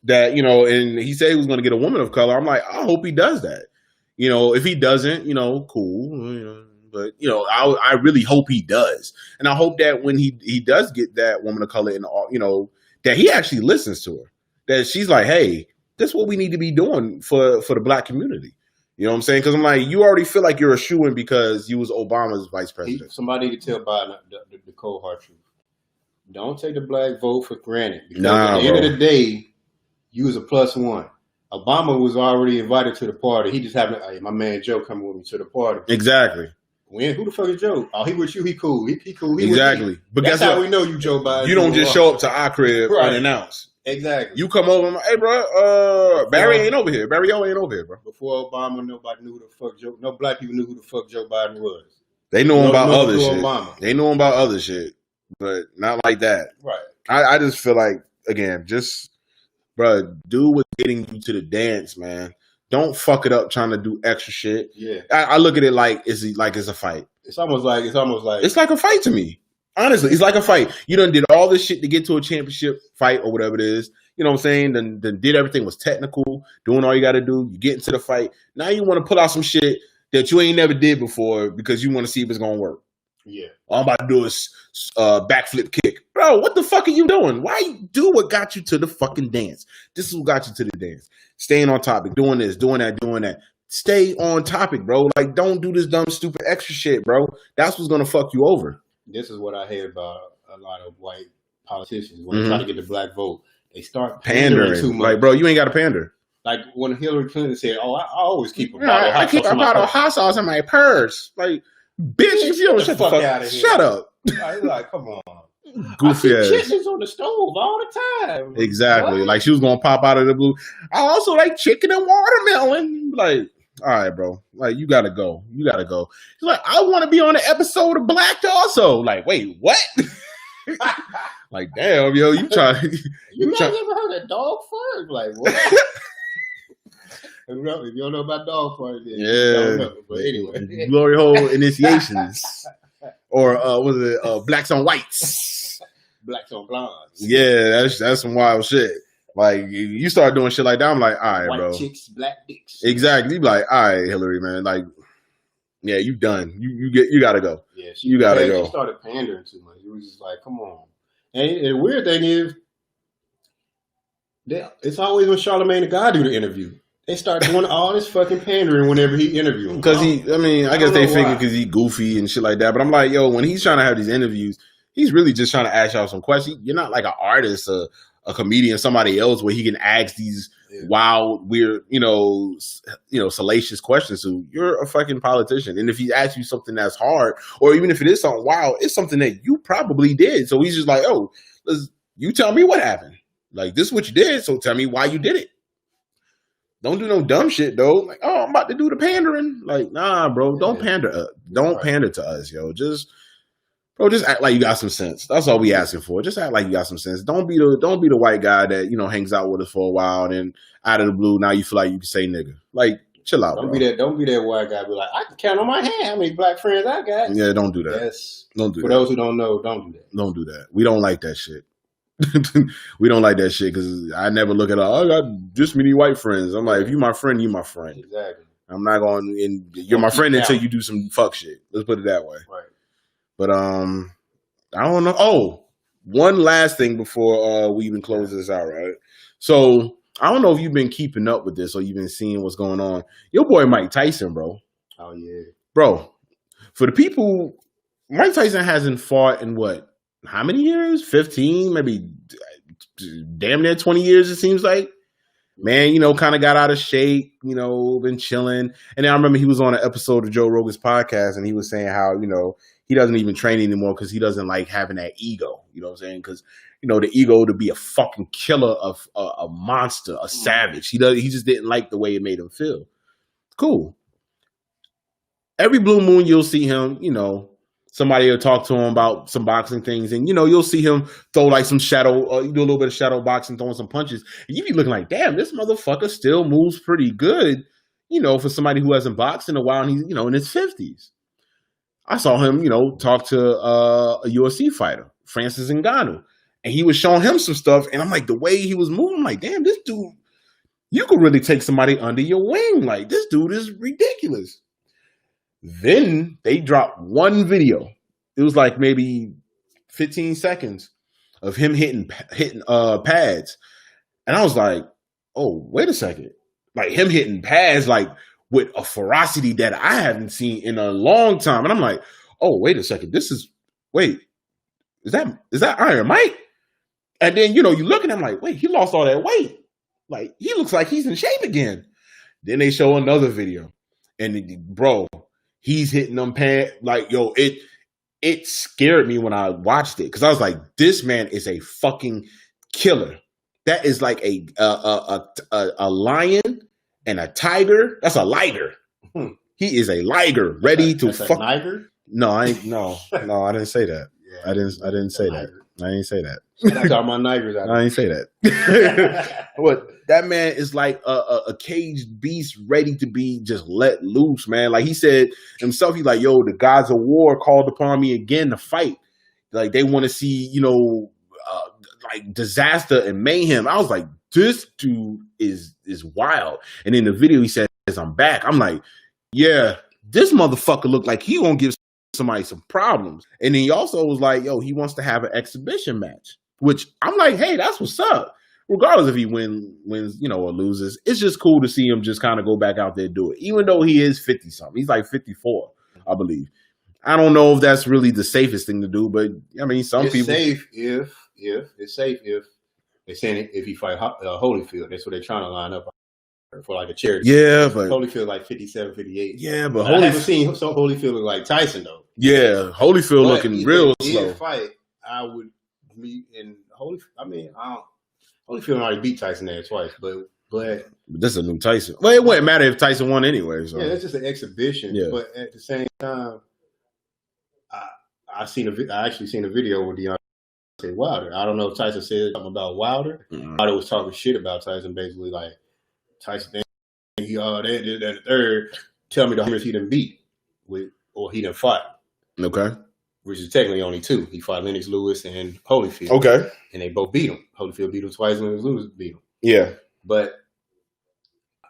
A: that, and he said he was going to get a woman of color. I'm like, I hope he does that. If he doesn't, cool. But, I really hope he does. And I hope that when he does get that woman of color, that he actually listens to her. That she's like, hey, this is what we need to be doing for the black community. You know what I'm saying? Because I'm like, you already feel like you're a shoo-in because you was Obama's vice president.
B: Somebody to tell Biden the cold hard truth. Don't take the black vote for granted. Because at the end of the day, you was a plus one. Obama was already invited to the party. He just happened to, hey, my man Joe coming with me to the party.
A: Exactly.
B: Who the fuck is Joe? Oh, he with you, he cool. He cool.
A: Exactly.
B: But that's how we know you, Joe Biden.
A: You don't just show up to our crib unannounced.
B: Exactly.
A: You come over and like, hey, bro, Barry ain't over here. Barry O ain't over here, bro.
B: Before Obama, nobody knew who the fuck Joe. No black people knew who the fuck Joe Biden was.
A: They knew him about other shit.
B: Obama.
A: They knew him about other shit, but not like that.
B: Right.
A: I just feel like, again, bro, do what's getting you to the dance, man. Don't fuck it up trying to do extra shit.
B: Yeah.
A: I look at it like it's a fight.
B: It's almost like
A: it's like a fight to me. Honestly, it's like a fight. You done did all this shit to get to a championship fight or whatever it is. You know what I'm saying? Then did everything, was technical, doing all you got to do. You get into the fight. Now you want to pull out some shit that you ain't never did before because you want to see if it's going to work.
B: Yeah.
A: All I'm about to do is backflip kick. Bro, what the fuck are you doing? Why do what got you to the fucking dance? This is what got you to the dance. Staying on topic, doing this, doing that. Stay on topic, bro. Like, don't do this dumb, stupid extra shit, bro. That's what's going to fuck you over.
B: This is what I hear about a lot of white politicians when they try to get the black vote. They start
A: pandering
B: too much.
A: Like, bro, you ain't got to pander.
B: Like when Hillary Clinton said, "Oh, I always keep a
A: bottle of hot sauce in my purse." Like, bitch, if you don't shut the fuck out of here. Shut up.
B: Like, come on.
A: Goofy ass.
B: Chitlins on the stove all the time.
A: Exactly. What? Like she was gonna pop out of the blue. I also like chicken and watermelon. Like, all right, bro. Like, you gotta go. He's like, I want to be on an episode of Blacked also. Like, wait, what? Like, damn, yo, you guys ever
B: heard of dog fart? Like, what? If you don't know about dog fart, then you don't know. But anyway,
A: glory hole initiations, or was it blacks on whites,
B: blacks on blondes?
A: Yeah, that's some wild shit. Like, you start doing shit like that, I'm like, all right,
B: white
A: bro.
B: White chicks, black dicks.
A: Exactly. You be like, all right, Hillary, man. Like, yeah, you done. You gotta go.
B: Yeah,
A: you gotta go.
B: She started pandering too much. It was just like, come on. And the weird thing is, it's always when Charlamagne the God do the interview. They start doing all this fucking pandering whenever he interviews.
A: Because I guess they figure because he goofy and shit like that. But I'm like, yo, when he's trying to have these interviews, he's really just trying to ask y'all some questions. You're not like an artist, a comedian, somebody else where he can ask these wild, weird, salacious questions. So you're a fucking politician. And if he asks you something that's hard, or even if it is something wild, it's something that you probably did. So he's just like, oh, you tell me what happened. Like, this is what you did, so tell me why you did it. Don't do no dumb shit, though. Like, oh, I'm about to do the pandering. Like, nah, bro, don't pander. Don't pander to us, yo. Just act like you got some sense. That's all we asking for. Just act like you got some sense. Don't be the white guy that, hangs out with us for a while and then out of the blue, now you feel like you can say nigga. Like, chill out,
B: Don't be that white guy. Be like, I can count on my hand how many black friends I got.
A: Yeah, don't do that. Don't do that. For
B: those who don't know, don't do that.
A: Don't do that. We don't like that shit. We don't like that shit because I never look at I got this many white friends. I'm like, if you my friend, you my friend.
B: Exactly.
A: I'm not going and you're my friend until you do some fuck shit. Let's put it that way.
B: Right.
A: But I don't know. Oh, one last thing before we even close this out, right? So I don't know if you've been keeping up with this or you've been seeing what's going on. Your boy Mike Tyson, bro.
B: Oh yeah,
A: bro. For the people, Mike Tyson hasn't fought in what? How many years? 15, maybe damn near 20 years, it seems like. Man, kind of got out of shape, been chilling. And then I remember he was on an episode of Joe Rogan's podcast and he was saying how, he doesn't even train anymore because he doesn't like having that ego. You know what I'm saying? Because, the ego to be a fucking killer, of a monster, a savage. He just didn't like the way it made him feel. Cool. Every blue moon, you'll see him, somebody will talk to him about some boxing things, and you'll see him throw like some shadow, do a little bit of shadow boxing, throwing some punches. And you be looking like, damn, this motherfucker still moves pretty good, for somebody who hasn't boxed in a while, and he's in his 50s. I saw him, talk to a UFC fighter, Francis Ngannou, and he was showing him some stuff, and I'm like, the way he was moving, I'm like, damn, this dude, you could really take somebody under your wing. Like, this dude is ridiculous. Then they dropped one video. It was like maybe 15 seconds of him hitting pads. And I was like, oh, wait a second. Like, him hitting pads like with a ferocity that I haven't seen in a long time. And I'm like, oh, wait a second. Is that Iron Mike? And then, you look at him like, wait, he lost all that weight. Like, he looks like he's in shape again. Then they show another video. And bro, he's hitting them pads. Like, yo, it scared me when I watched it. Because I was like, this man is a fucking killer. That is like a lion and a tiger. That's a liger. He is a liger, ready to fuck. No, I didn't say that. Yeah, I didn't say that. I didn't say that.
B: I got my nigers out.
A: I didn't say that. But that man is like a caged beast ready to be just let loose, man. Like he said himself, he's like, yo, the gods of war called upon me again to fight. Like they want to see, like disaster and mayhem. I was like, this dude is wild. And in the video, he says, I'm back. I'm like, yeah, this motherfucker looked like he gonna give somebody some problems. And then he also was like, yo, he wants to have an exhibition match, which I'm like, hey, that's what's up. Regardless if he wins, or loses, it's just cool to see him just kind of go back out there and do it. Even though he is 50 something, he's like 54, I believe. I don't know if that's really the safest thing to do, but I mean, some
B: it's
A: people
B: safe if if they're saying if he fight Holyfield, that's what they're trying to line up for like a charity.
A: Yeah, but
B: Holyfield like 57, 58.
A: Yeah, but
B: I haven't seen Holyfield look like Tyson though.
A: Yeah, Holyfield looking real slow.
B: Fight, I would meet in Holyfield. I mean, Holyfield already beat Tyson there twice, but
A: this is a new Tyson. Well, it wouldn't matter if Tyson won anyway. So.
B: Yeah, that's just an exhibition. Yeah. But at the same time, I actually seen a video with Deontay Wilder. I don't know if Tyson said something about Wilder. Mm-hmm. Wilder was talking shit about Tyson, basically like Tyson think he that, the third. Tell me the hundreds he didn't beat or he didn't fight.
A: Okay.
B: Which is technically only two. He fought Lennox Lewis and Holyfield.
A: Okay.
B: And they both beat him. Holyfield beat him twice, Lennox Lewis beat him.
A: Yeah.
B: But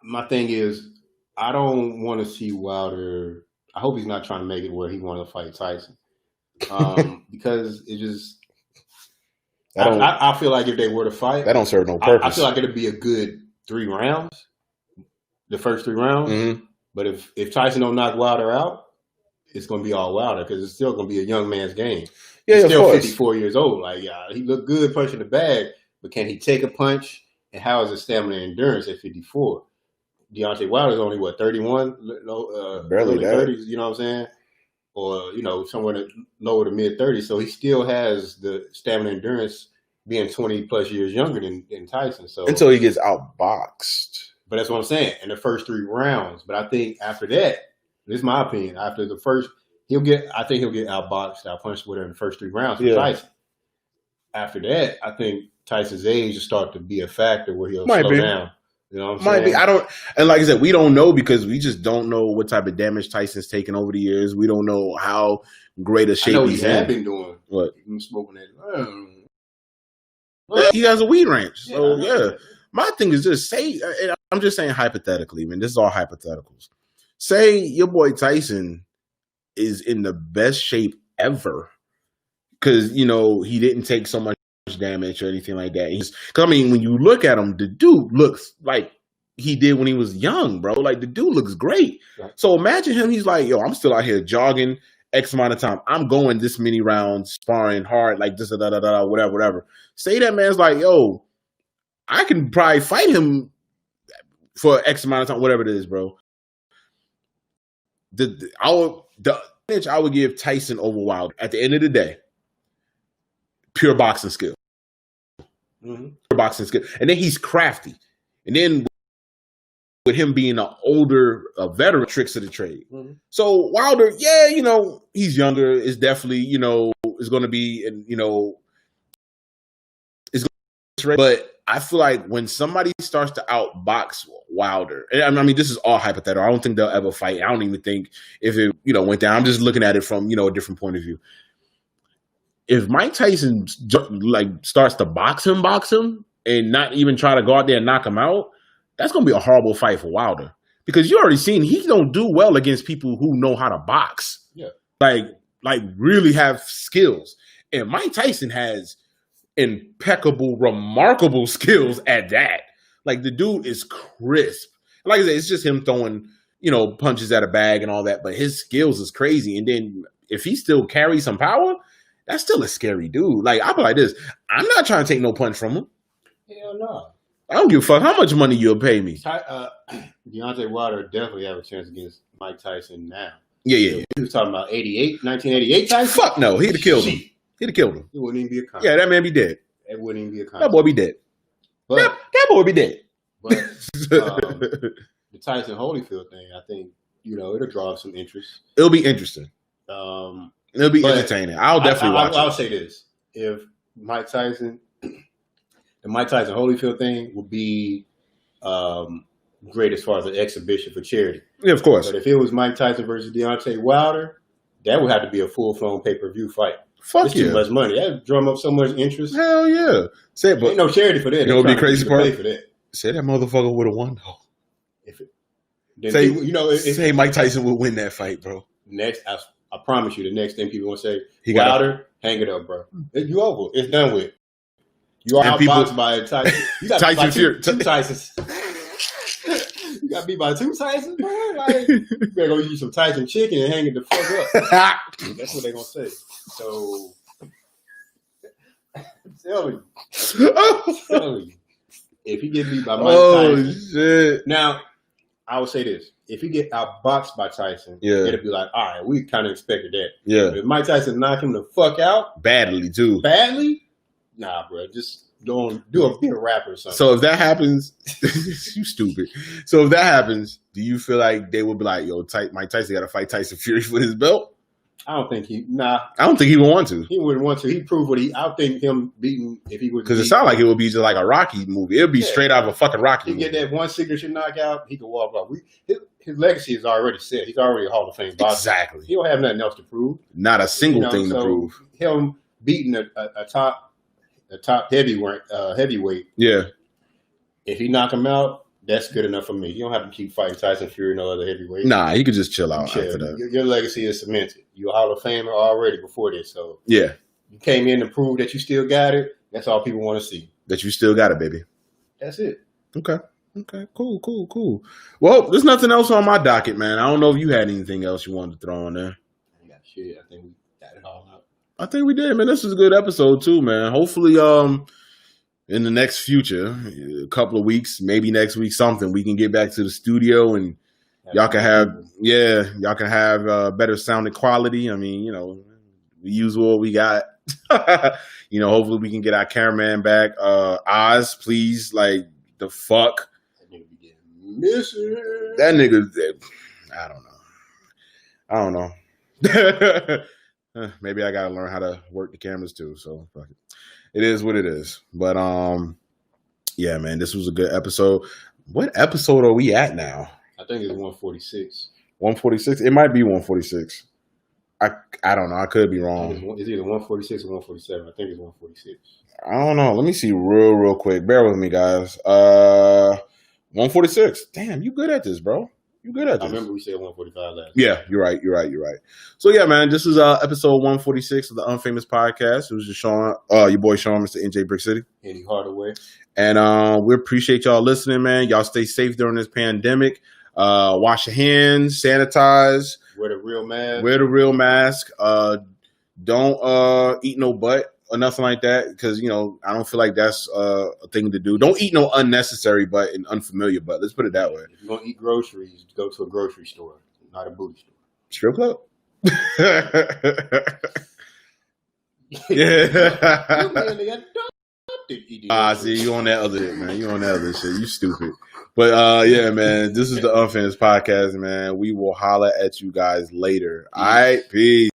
B: my thing is, I don't want to see Wilder. I hope he's not trying to make it where he wants to fight Tyson. Because it just, I feel like if they were to fight,
A: that don't serve no purpose.
B: I feel like it'd be a good 3 rounds, the first 3 rounds. Mm-hmm. But if Tyson don't knock Wilder out, it's going to be all Wilder because it's still going to be a young man's game.
A: Yeah,
B: he's still 54 years old. Like, he looked good punching the bag, but can he take a punch? And how is his stamina and endurance at 54? Deontay Wilder's only, 31?
A: Barely that.
B: 30s, you know what I'm saying? Or, somewhere lower to mid-30s. So he still has the stamina and endurance being 20-plus years younger than Tyson. So
A: until he gets outboxed.
B: But that's what I'm saying, in the first 3 rounds. But I think after that, this is my opinion, after the first, he'll get outboxed, outpunched with her in the first 3 rounds from Tyson. After that, I think Tyson's age will start to be a factor where he'll slow down. You know what I'm saying?
A: Might be. And like I said, we don't know because we just don't know what type of damage Tyson's taken over the years. We don't know how great a shape he's in.
B: He had been doing.
A: What?
B: He's been smoking
A: that. He has a weed ranch. So, yeah. My thing is just I'm just saying hypothetically, man. This is all hypotheticals. Say your boy Tyson is in the best shape ever because, he didn't take so much damage or anything like that. Because, when you look at him, the dude looks like he did when he was young, bro. Like, the dude looks great. Right. So imagine him. He's like, yo, I'm still out here jogging X amount of time. I'm going this many rounds, sparring hard, like this, whatever. Say that man's like, yo, I can probably fight him for X amount of time, whatever it is, bro. The advantage I would give Tyson over Wilder at the end of the day, pure boxing skill. Mm-hmm. Pure boxing skill. And then he's crafty. And then with him being a veteran, tricks of the trade. Mm-hmm. So Wilder, he's younger. It's definitely, is going to be, is going to, but I feel like when somebody starts to outbox Wilder, and this is all hypothetical. I don't think they'll ever fight. I don't even think if it, went down. I'm just looking at it from, a different point of view. If Mike Tyson starts to box him and not even try to go out there and knock him out, that's going to be a horrible fight for Wilder because you already seen he don't do well against people who know how to box. Yeah. Like really have skills. And Mike Tyson has impeccable, remarkable skills at that. Like the dude is crisp. Like I said, it's just him throwing, punches at a bag and all that, but his skills is crazy. And then if he still carries some power, that's still a scary dude. Like I be like this, I'm not trying to take no punch from him.
B: Hell no.
A: I don't give a fuck how much money you'll pay me.
B: Deontay Wilder definitely have a chance against Mike Tyson now.
A: Yeah.
B: He was talking about 1988 Tyson?
A: Fuck no, he'd have killed him. He'd have killed him.
B: It wouldn't even be a contest.
A: Yeah, that man be dead.
B: It wouldn't even be a contest.
A: That boy be dead. But, that boy be dead.
B: But the Tyson Holyfield thing, I think, it'll draw some interest.
A: It'll be interesting. It'll be entertaining. I'll definitely watch it.
B: I'll say this. If the Mike Tyson Holyfield thing would be great as far as an exhibition for charity.
A: Yeah, of course.
B: But if it was Mike Tyson versus Deontay Wilder, that would have to be a full-blown pay-per-view fight.
A: Fuck
B: it's too much money. That drum up so much interest.
A: Hell yeah.
B: Ain't no charity for that.
A: You know what'd be crazy part? Say that motherfucker would have won though. Say Mike Tyson would win that fight, bro.
B: Next, I promise you, the next thing people gonna say, Wilder, hang it up, bro. You over. It's done with. You are outboxed by Tyson. You got Tyson Fury. 2 Tysons. You got beat by 2 Tysons, bro. Like, you better go eat some Tyson chicken and hang it the fuck up. That's what they gonna say. So I'm telling you. If he get beat by Mike Tyson,
A: shit.
B: Now, I would say this: if he get outboxed by Tyson, it'll be like, all right, we kind of expected that.
A: Yeah.
B: But if Mike Tyson knock him the fuck out
A: badly too,
B: nah, bro, just don't be a rapper or something.
A: So if that happens, you stupid. So if that happens, do you feel like they would be like, yo, Mike Tyson got to fight Tyson Fury for his belt?
B: I don't think he
A: would want to.
B: He wouldn't want to. He proved what I think him beating if he was.
A: Because it sounded like it would be just like a Rocky movie. It would be straight out of a fucking Rocky movie.
B: He get that one signature knockout, he could walk off. His legacy is already set. He's already a Hall of Fame boxer.
A: Exactly.
B: He don't have nothing else to prove.
A: Not a single thing to prove.
B: Him beating a top heavyweight.
A: Yeah.
B: If he knock him out, that's good enough for me. You don't have to keep fighting Tyson Fury and no other heavyweight.
A: Nah, he could just chill out after that.
B: Your legacy is cemented. You're a Hall of Famer already before this. So
A: yeah,
B: you came in to prove that you still got it. That's all people want to see.
A: That you still got it, baby.
B: That's it.
A: Okay. Cool. Well, there's nothing else on my docket, man. I don't know if you had anything else you wanted to throw on there.
B: I got shit. I think we got it all out.
A: I think we did, man. This was a good episode too, man. Hopefully, in the next future, a couple of weeks, maybe next week, something, we can get back to the studio and y'all can have better sounding quality. I mean, we use what we got. Hopefully we can get our cameraman back. Oz, please, like the fuck.
B: That nigga be getting missing.
A: That nigga, I don't know. Maybe I gotta learn how to work the cameras too. So fuck it. It is what it is. But yeah, man, this was a good episode. What episode are we at now?
B: I think it's 146.
A: 146? It might be 146. I don't know. I could be wrong.
B: It's either 146 or 147. I think it's 146.
A: I don't know. Let me see real quick. Bear with me, guys. 146. Damn, you good at this, bro. You good at this.
B: I remember we said 145 last.
A: Yeah, you're right. So yeah, man, this is episode 146 of the Unfamous Podcast. It was just Sean, your boy Sean, Mr. NJ Brick City.
B: Eddie Hardaway.
A: And we appreciate y'all listening, man. Y'all stay safe during this pandemic. Wash your hands, sanitize.
B: Wear the real mask.
A: Don't eat no butt or nothing like that, because I don't feel like that's a thing to do. Don't eat no unnecessary butt and unfamiliar butt. Let's put it that way.
B: If you're gonna eat groceries, go to a grocery store, not a booty store.
A: Strip club. Yeah. See, you on that other shit, man. You on that other shit. You stupid. But yeah, man, this is the Unfinished Podcast, man. We will holler at you guys later. All right, peace.